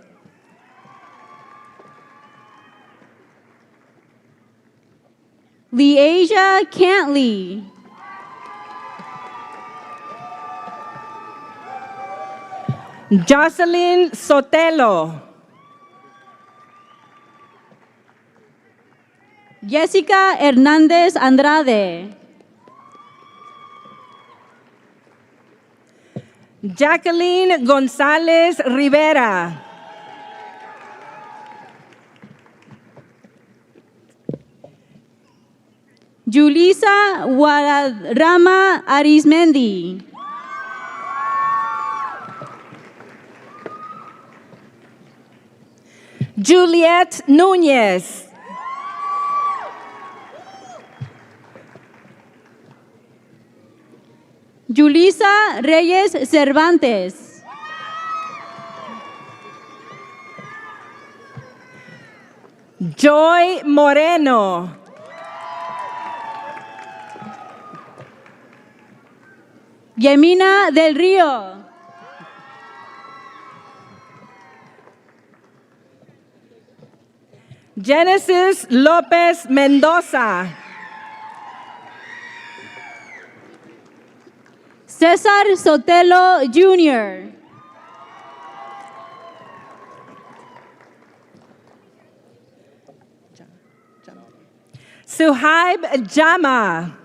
Leasia Cantley. Jocelyn Sotelo. Jessica Hernández Andrade. Jacqueline González Rivera. Julisa Guadarrama Arismendi. Juliet Núñez. Julisa Reyes Cervantes. Joy Moreno. Yemina del Río. Genesis López Mendoza. César Sotelo Jr. Suhaib Jama.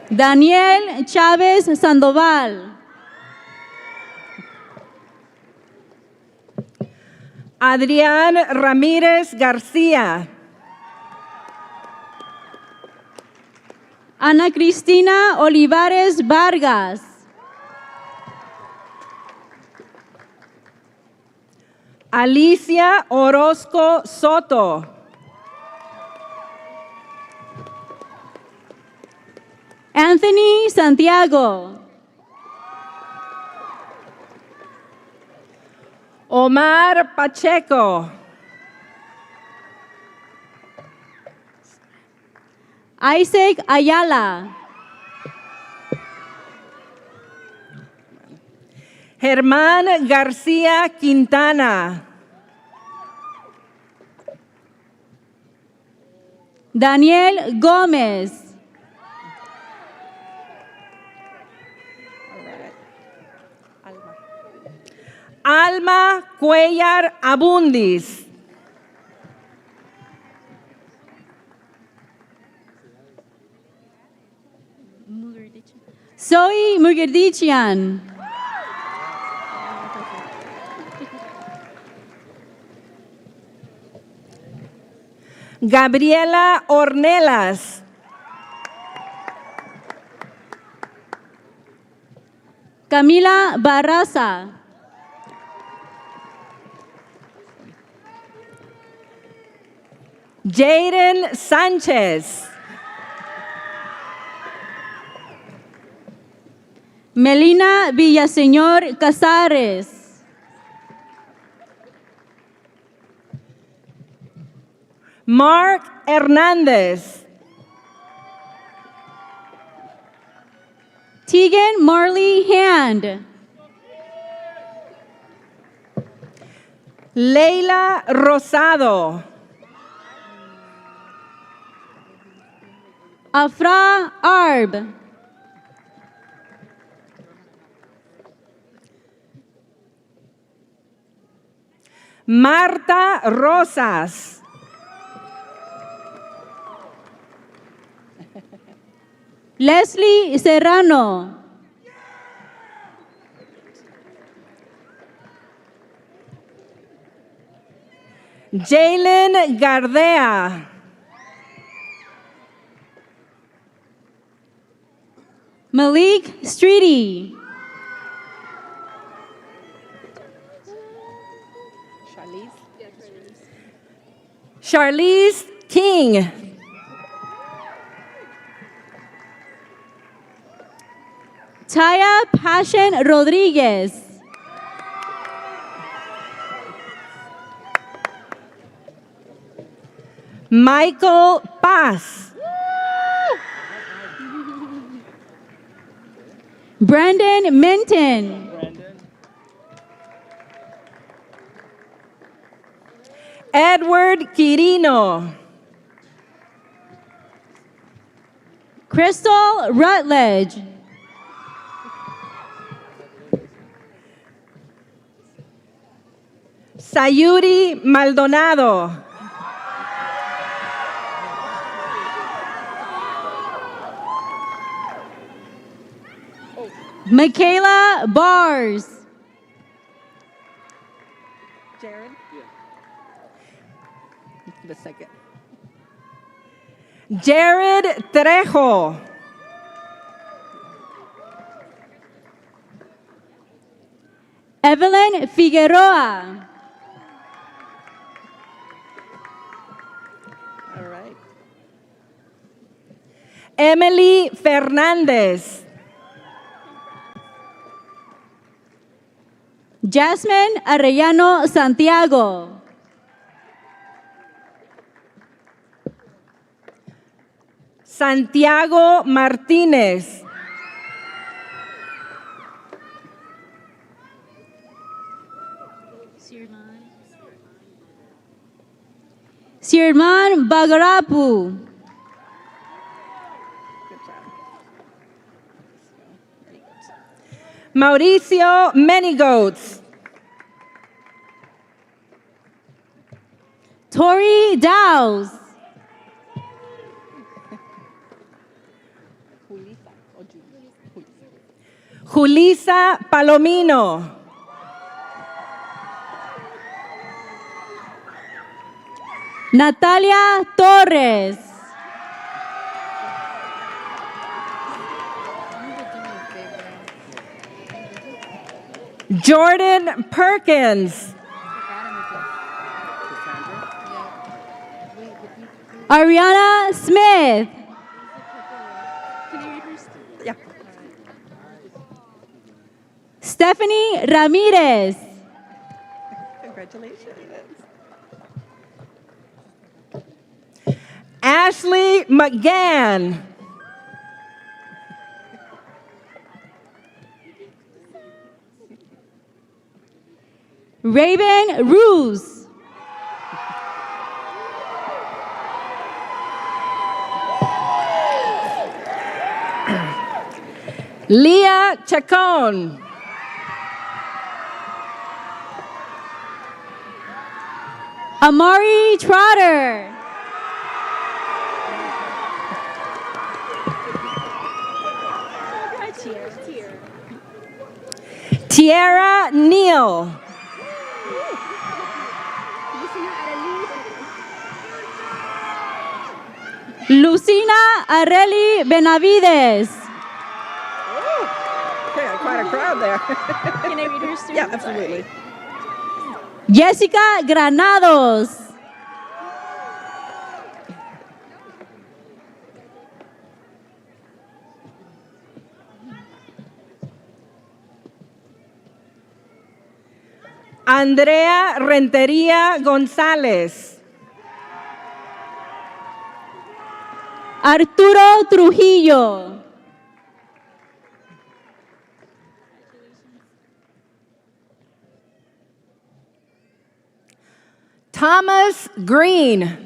Daniel Chávez Sandoval. Adrián Ramírez García. Ana Cristina Olivares Vargas. Alicia Orozco Soto. Anthony Santiago. Omar Pacheco. Isaac Ayala. Germán García Quintana. Daniel Gómez. Alma Cuellar Abundis. Zoe Mugerdichian. Gabriela Ornelas. Camila Barraza. Jaden Sánchez. Melina Villaseñor Casares. Mark Hernández. Tegan Marley Hand. Leila Rosado. Afra Arb. Marta Rosas. Leslie Serrano. Jalen Gardea. Malik Streety. Charlize King. Taya Passion Rodriguez. Michael Paz. Brandon Minton. Edward Quirino. Crystal Rutledge. Sayuri Maldonado. Michaela Bars. Jared? Give a second. Jared Trejo. Evelyn Figueroa. All right. Emily Fernandez. Jasmine Arellano Santiago. Santiago Martínez. Sirman Bagarapu. Mauricio Manygoats. Tori Dowes. Julisa Palomino. Natalia Torres. Jordan Perkins. Ariana Smith. Stephanie Ramirez. Congratulations. Ashley McGann. Raven Ruse. Leah Chacon. Amari Trotter. Tierra Neal. Lucina Areli Benavides. Okay, quite a crowd there. Can I read her story? Yeah, absolutely. Jessica Granados. Andrea Rentería González. Arturo Trujillo. Thomas Green.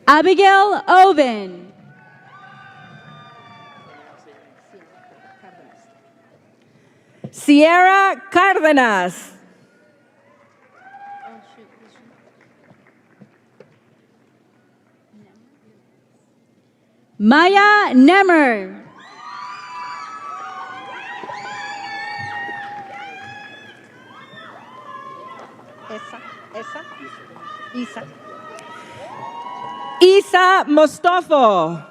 Abigail Oven. Sierra Cárdenas. Maya Nemmer. Isa Mostofo.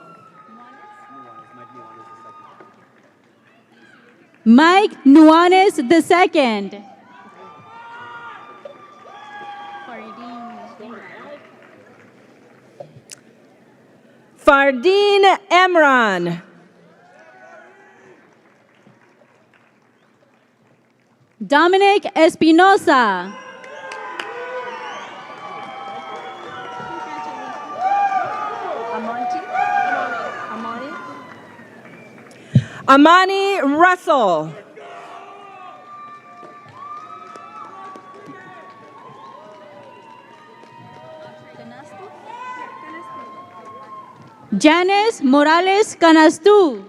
Mike Nuanes II. Fardine Emran. Dominic Espinosa. Amani Russell. Janice Morales Canastu.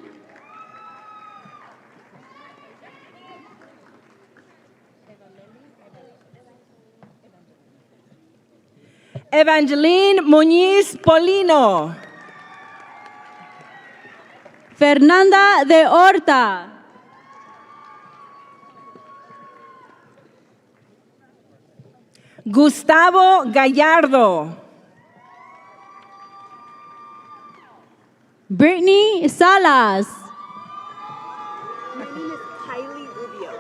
Evangeline Muñiz Polino. Fernanda de Horta. Gustavo Gallardo. Brittany Salas. My name is Kylie Rubio.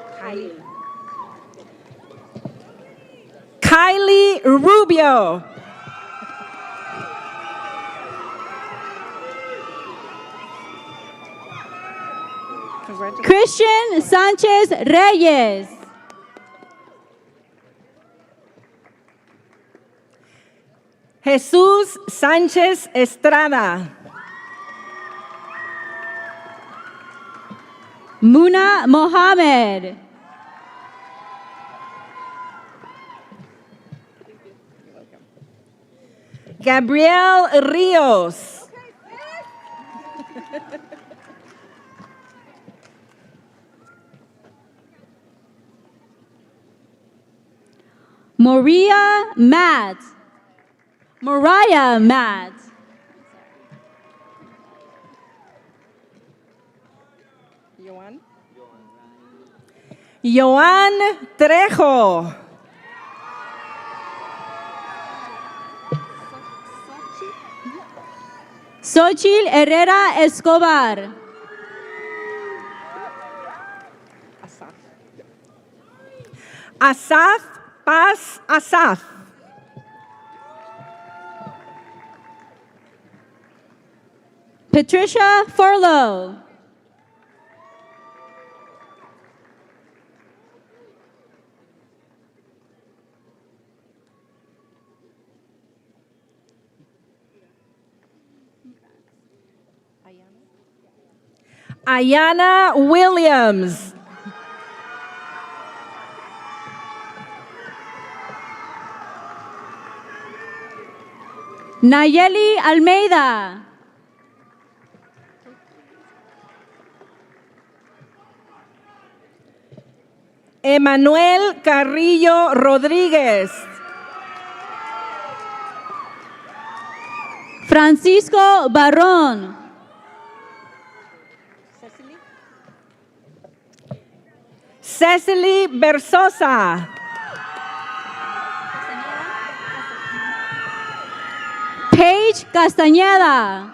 Kylie Rubio. Christian Sanchez Reyes. Jesús Sánchez Estrada. Muna Mohammed. Gabriel Rios. Mariah Matt. Mariah Matt. Joan Trejo. Xochitl Herrera Escobar. Asaf Paz Asaf. Patricia Forlow. Ayana Williams. Nayeli Almeida. Emanuel Carrillo Rodríguez. Francisco Barrón. Cecily Versosa. Paige Castañeda.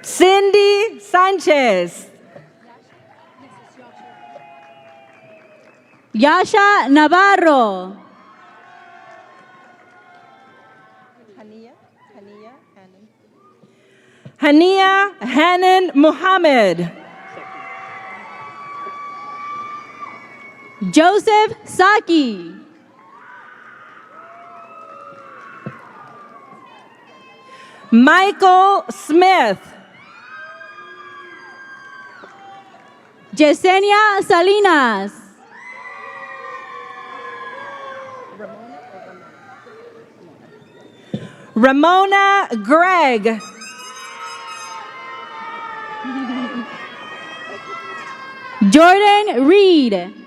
Cindy Sánchez. Yasha Navarro. Hania Hanan Muhammad. Joseph Saki. Michael Smith. Yesenia Salinas. Ramona Gregg. Jordan Reed.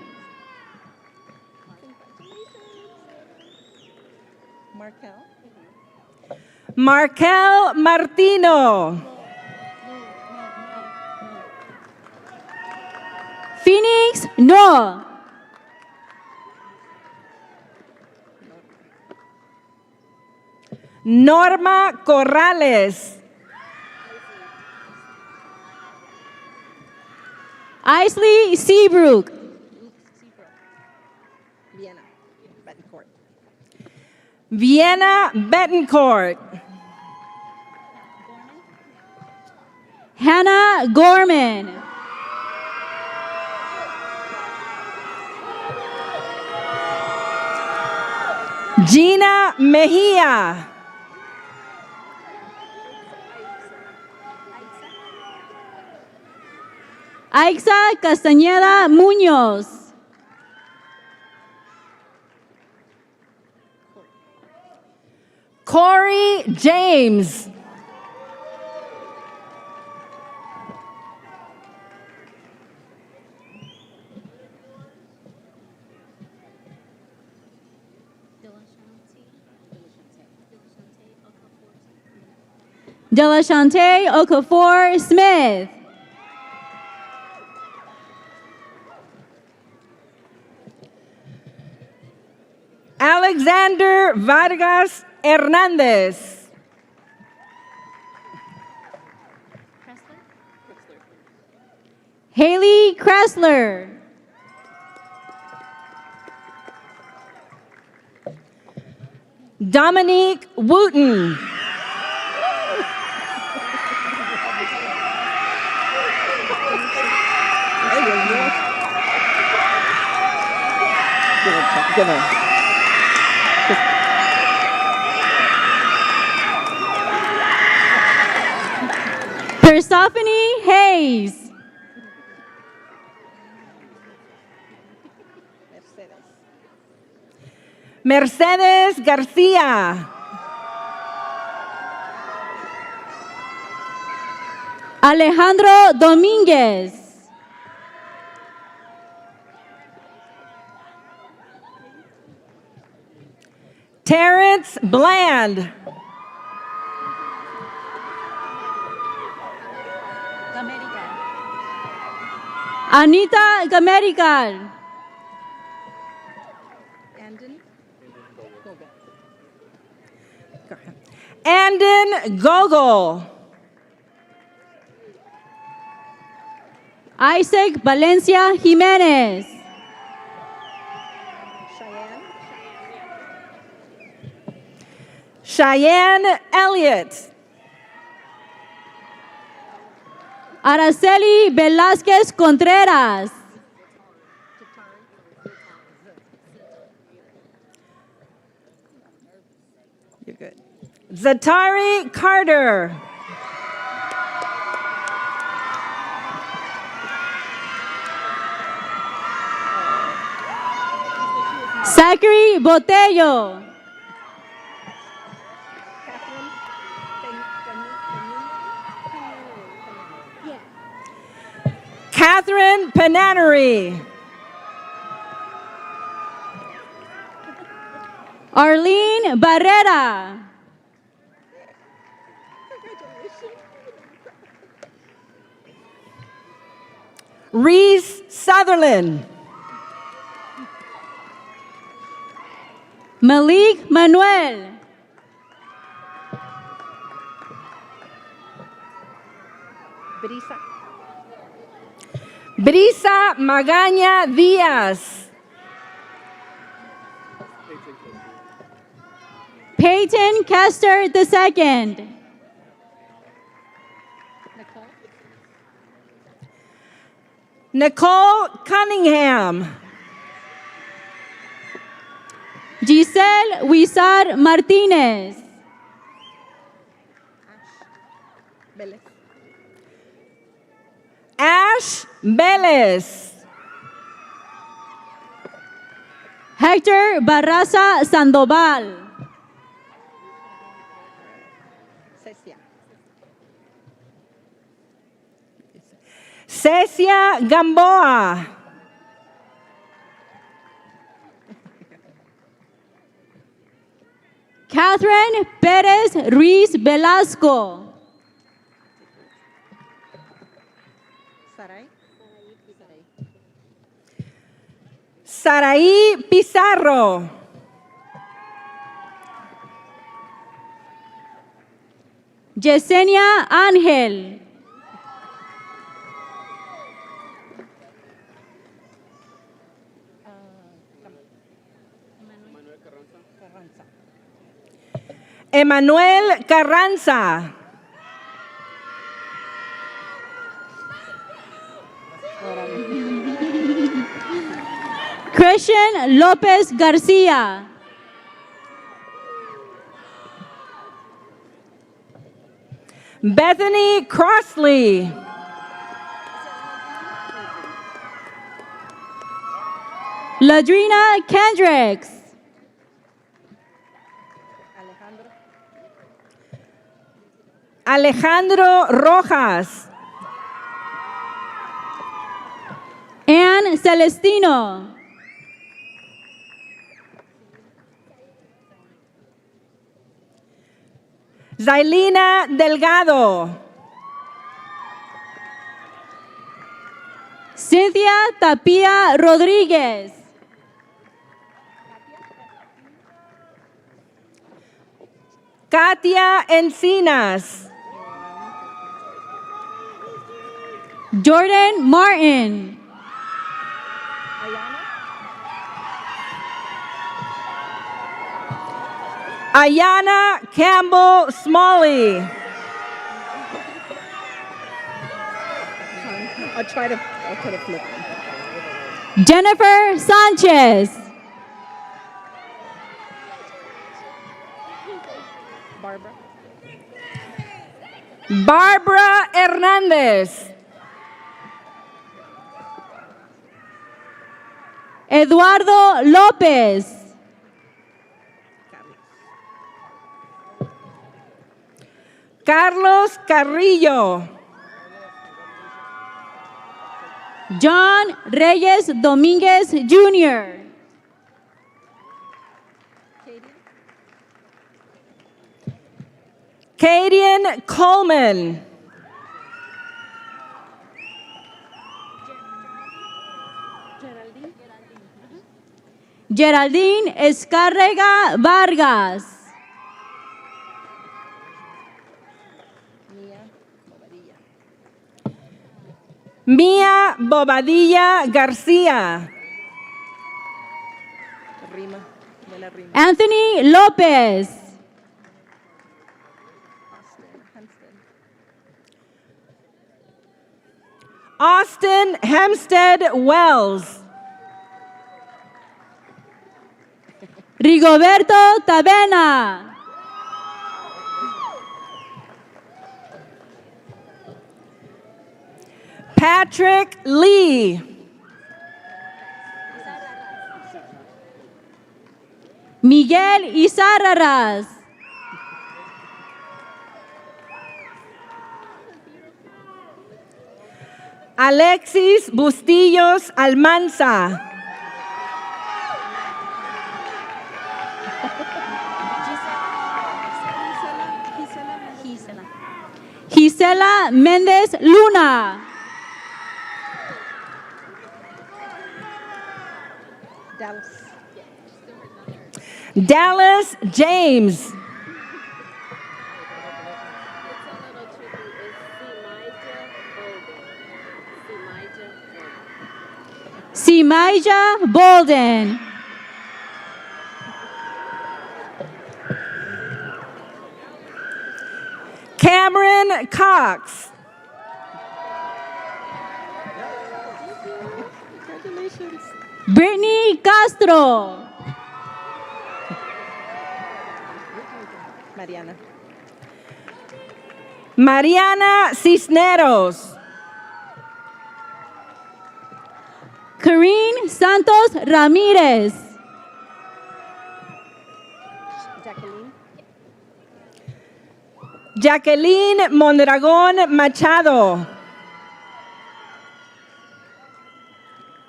Markel Martino. Phoenix No. Norma Corrales. Isley Seabrook. Vienna Betancourt. Hannah Gorman. Gina Mejia. Aixa Castañeda Muñoz. Corey James. Delashante Okafor Smith. Alexander Vargas Hernandez. Haley Kressler. Dominique Wooten. Persephone Hayes. Mercedes Garcia. Alejandro Domínguez. Terrence Bland. Anita Gamerical. Andon Gogol. Isaac Valencia Jimenez. Cheyenne Elliott. Araceli Velázquez Contreras. You're good. Zatari Carter. Zachary Botello. Catherine Pananary. Arlene Barrera. Reese Sutherland. Malik Manuel. Brisa Magaña Díaz. Peyton Kester II. Nicole Cunningham. Giselle Huizar Martinez. Ash Vélez. Hector Barraza Sandoval. Cecia Gamboa. Catherine Perez Ruiz Velasco. Saraí Pizarro. Yesenia Ángel. Emanuel Carranza. Christian López García. Bethany Crossley. Ladrina Kendricks. Alejandro Rojas. Ann Celestino. Zailina Delgado. Cynthia Tapia Rodríguez. Katia Encinas. Jordan Martin. Ayana Campbell Smalley. I'll try to flip them. Jennifer Sanchez. Barbara Hernandez. Eduardo López. Carlos Carrillo. John Reyes Domínguez Jr. Kadian Coleman. Geraldine Escárrega Vargas. Mia Bobadilla García. Anthony López. Austin Hempstead Wells. Rigoberto Tavena. Patrick Lee. Miguel Izarraras. Alexis Bustillos Almanza. Gisela Méndez Luna. Dallas James. Simaija Bolden. Cameron Cox. Brittany Castro. Mariana Cisneros. Karine Santos Ramírez. Jacqueline Mondragón Machado.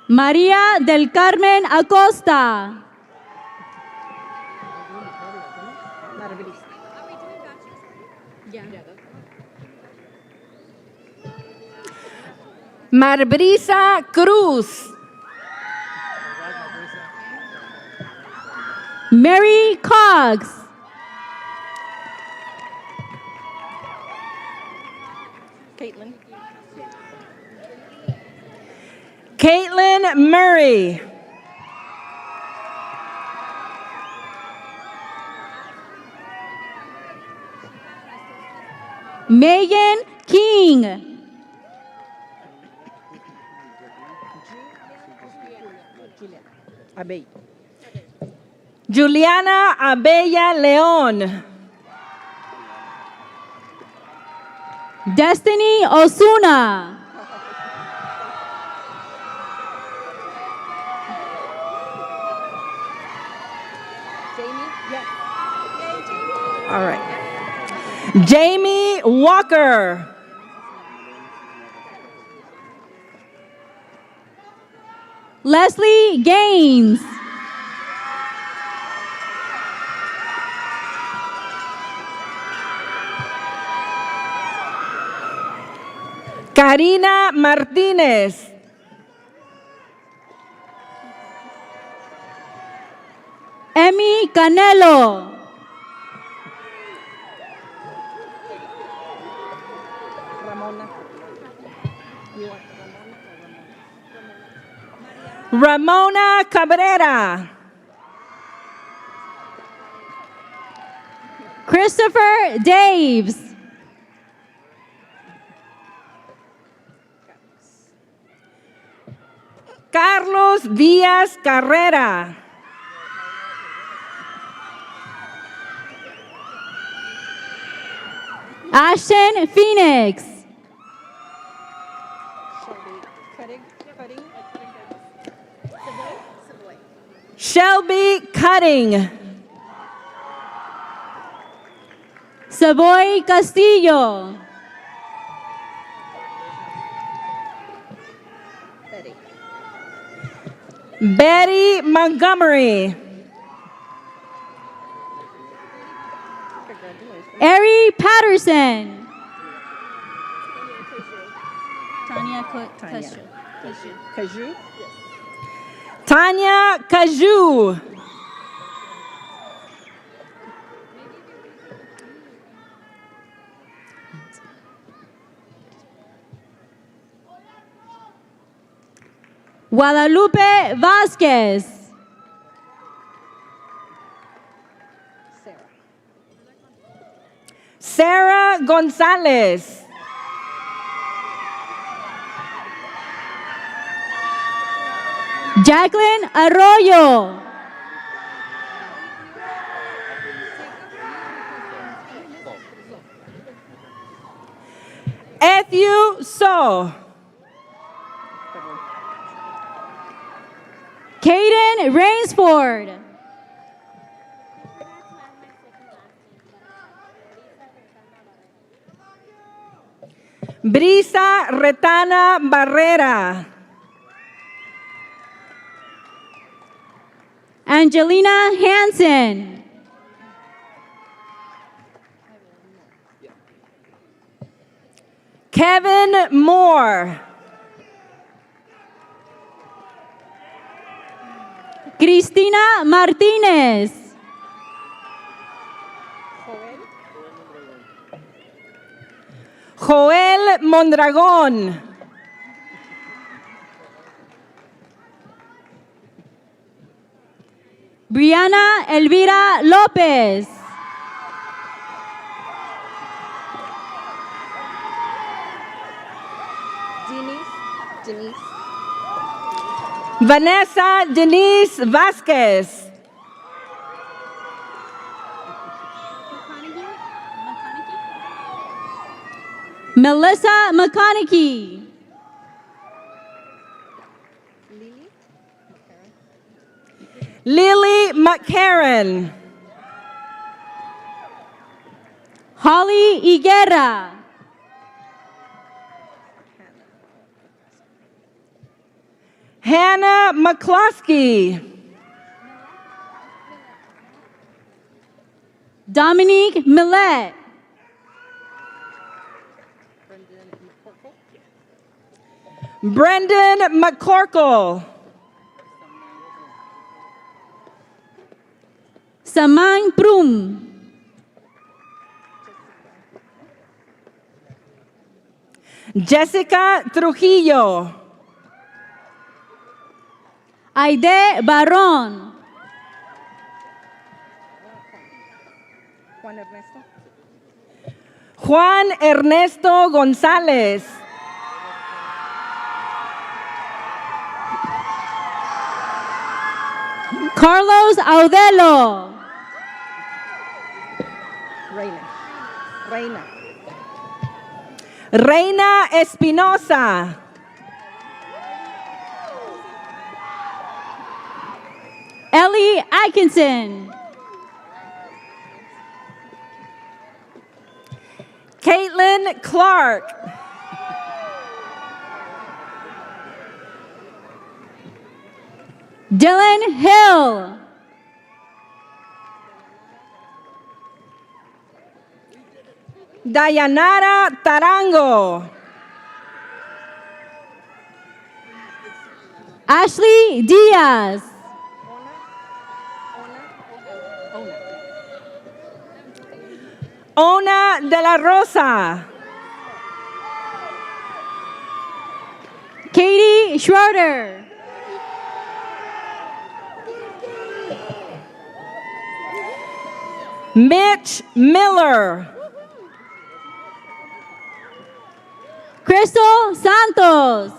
María del Carmen Acosta. Marbrisa Cruz. Mary Cogs. Caitlin Murray. Megan King. Juliana Abella León. Destiny Osuna. All right. Jamie Walker. Leslie Gaines. Karina Martinez. Emmy Canelo. Ramona Cabrera. Christopher Daves. Carlos Díaz Carrera. Ashton Phoenix. Shelby Cutting. Savoy Castillo. Betty Montgomery. Ari Patterson. Tanya Kaju. Tanya Caju. Guadalupe Vasquez. Sarah Gonzalez. Jacqueline Arroyo. Ethu So. Caden Rainsford. Brisa Retana Barrera. Angelina Hansen. Kevin Moore. Cristina Martinez. Joel Mondragón. Brianna Elvira López. Denise. Vanessa Denise Vasquez. Melissa McConaughey. Lily McCarran. Holly Higuera. Hannah McCloskey. Dominique Millet. Brendan McCorkle. Samang Prum. Jessica Trujillo. Aide Barron. Juan Ernesto González. Carlos Audelo. Reina Espinosa. Ellie Atkinson. Caitlin Clark. Dylan Hill. Dayanara Tarango. Ashley Diaz. Ona de la Rosa. Katie Schroeder. Mitch Miller. Crystal Santos.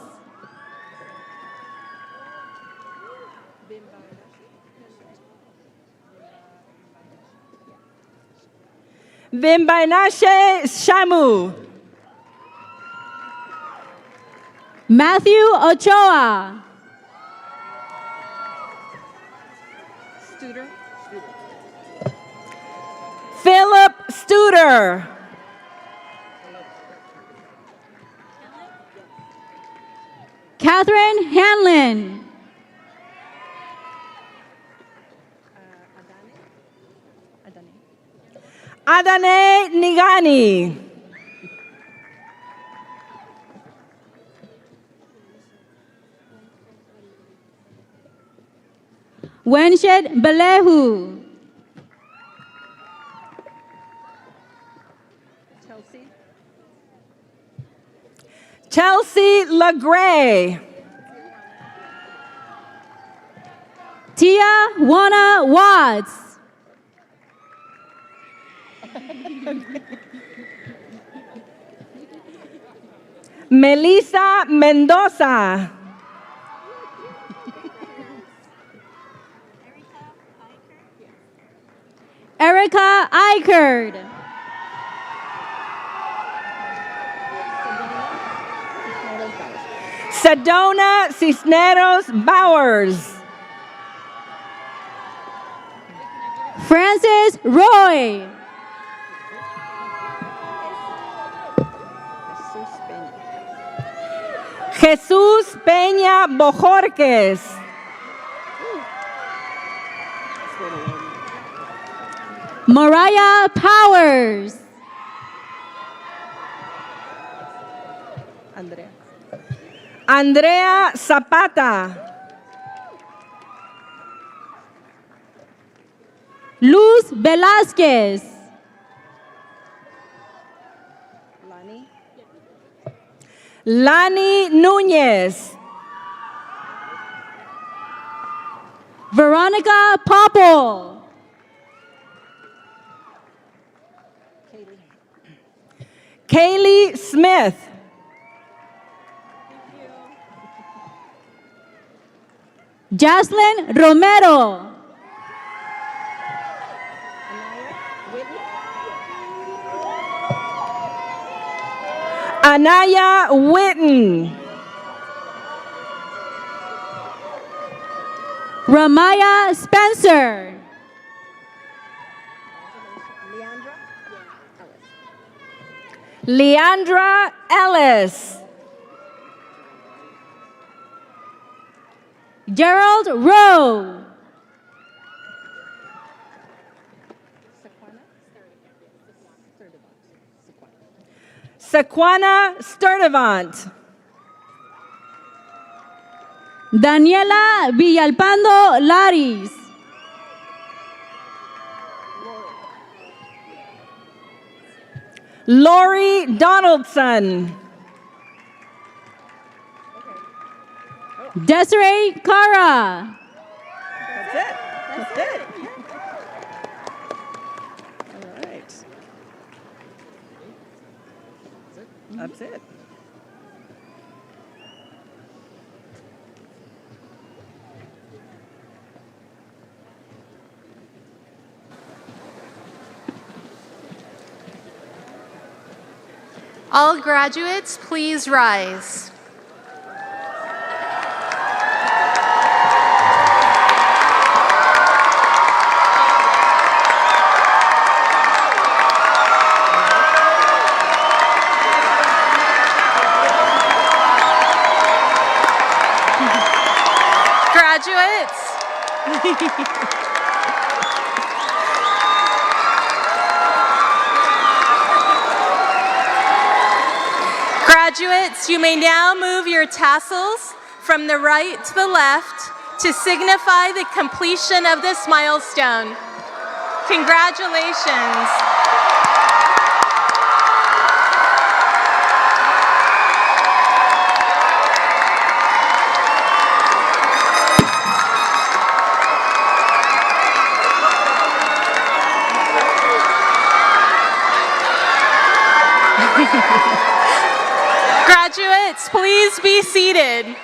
Vimbainashe Shamu. Matthew Ochoa. Philip Studer. Catherine Hanlon. Adane Nigani. Wenshed Belehu. Chelsea LaGray. Tia Wana Watts. Melissa Mendoza. Erica Eichert. Sedona Cisneros Bowers. Francis Roy. Jesús Peña Bojorquez. Mariah Powers. Andrea Zapata. Luz Velázquez. Lani Núñez. Veronica Popple. Kaylee Smith. Jaslyn Romero. Anaya Witten. Ramaya Spencer. Leandra Ellis. Gerald Rowe. Sequana Sturdivant. Daniela Villalpando Laris. Lori Donaldson. Desiree Cara. That's it. That's it. All right. That's it. All graduates, please rise. Graduates, you may now move your tassels from the right to the left to signify the completion of this milestone. Congratulations. Graduates, please be seated.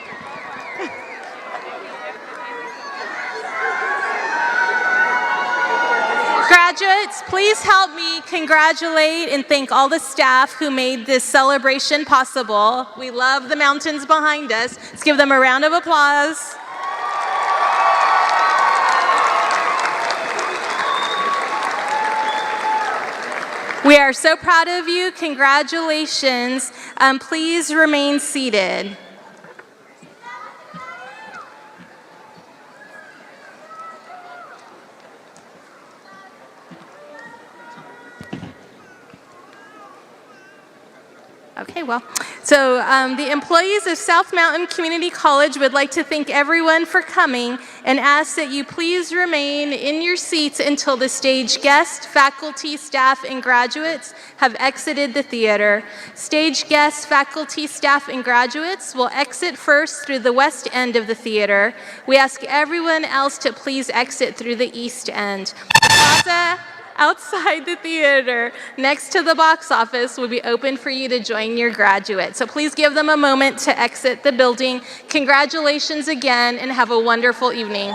Graduates, please help me congratulate and thank all the staff who made this celebration possible. We love the mountains behind us. Let's give them a round of applause. We are so proud of you. Congratulations. Please remain seated. Okay, so the employees of South Mountain Community College would like to thank everyone for coming and ask that you please remain in your seats until the stage guests, faculty, staff, and graduates have exited the theater. Stage guests, faculty, staff, and graduates will exit first through the west end of the theater. We ask everyone else to please exit through the east end. The plaza outside the theater, next to the box office, will be open for you to join your graduates. So please give them a moment to exit the building. Congratulations again, and have a wonderful evening.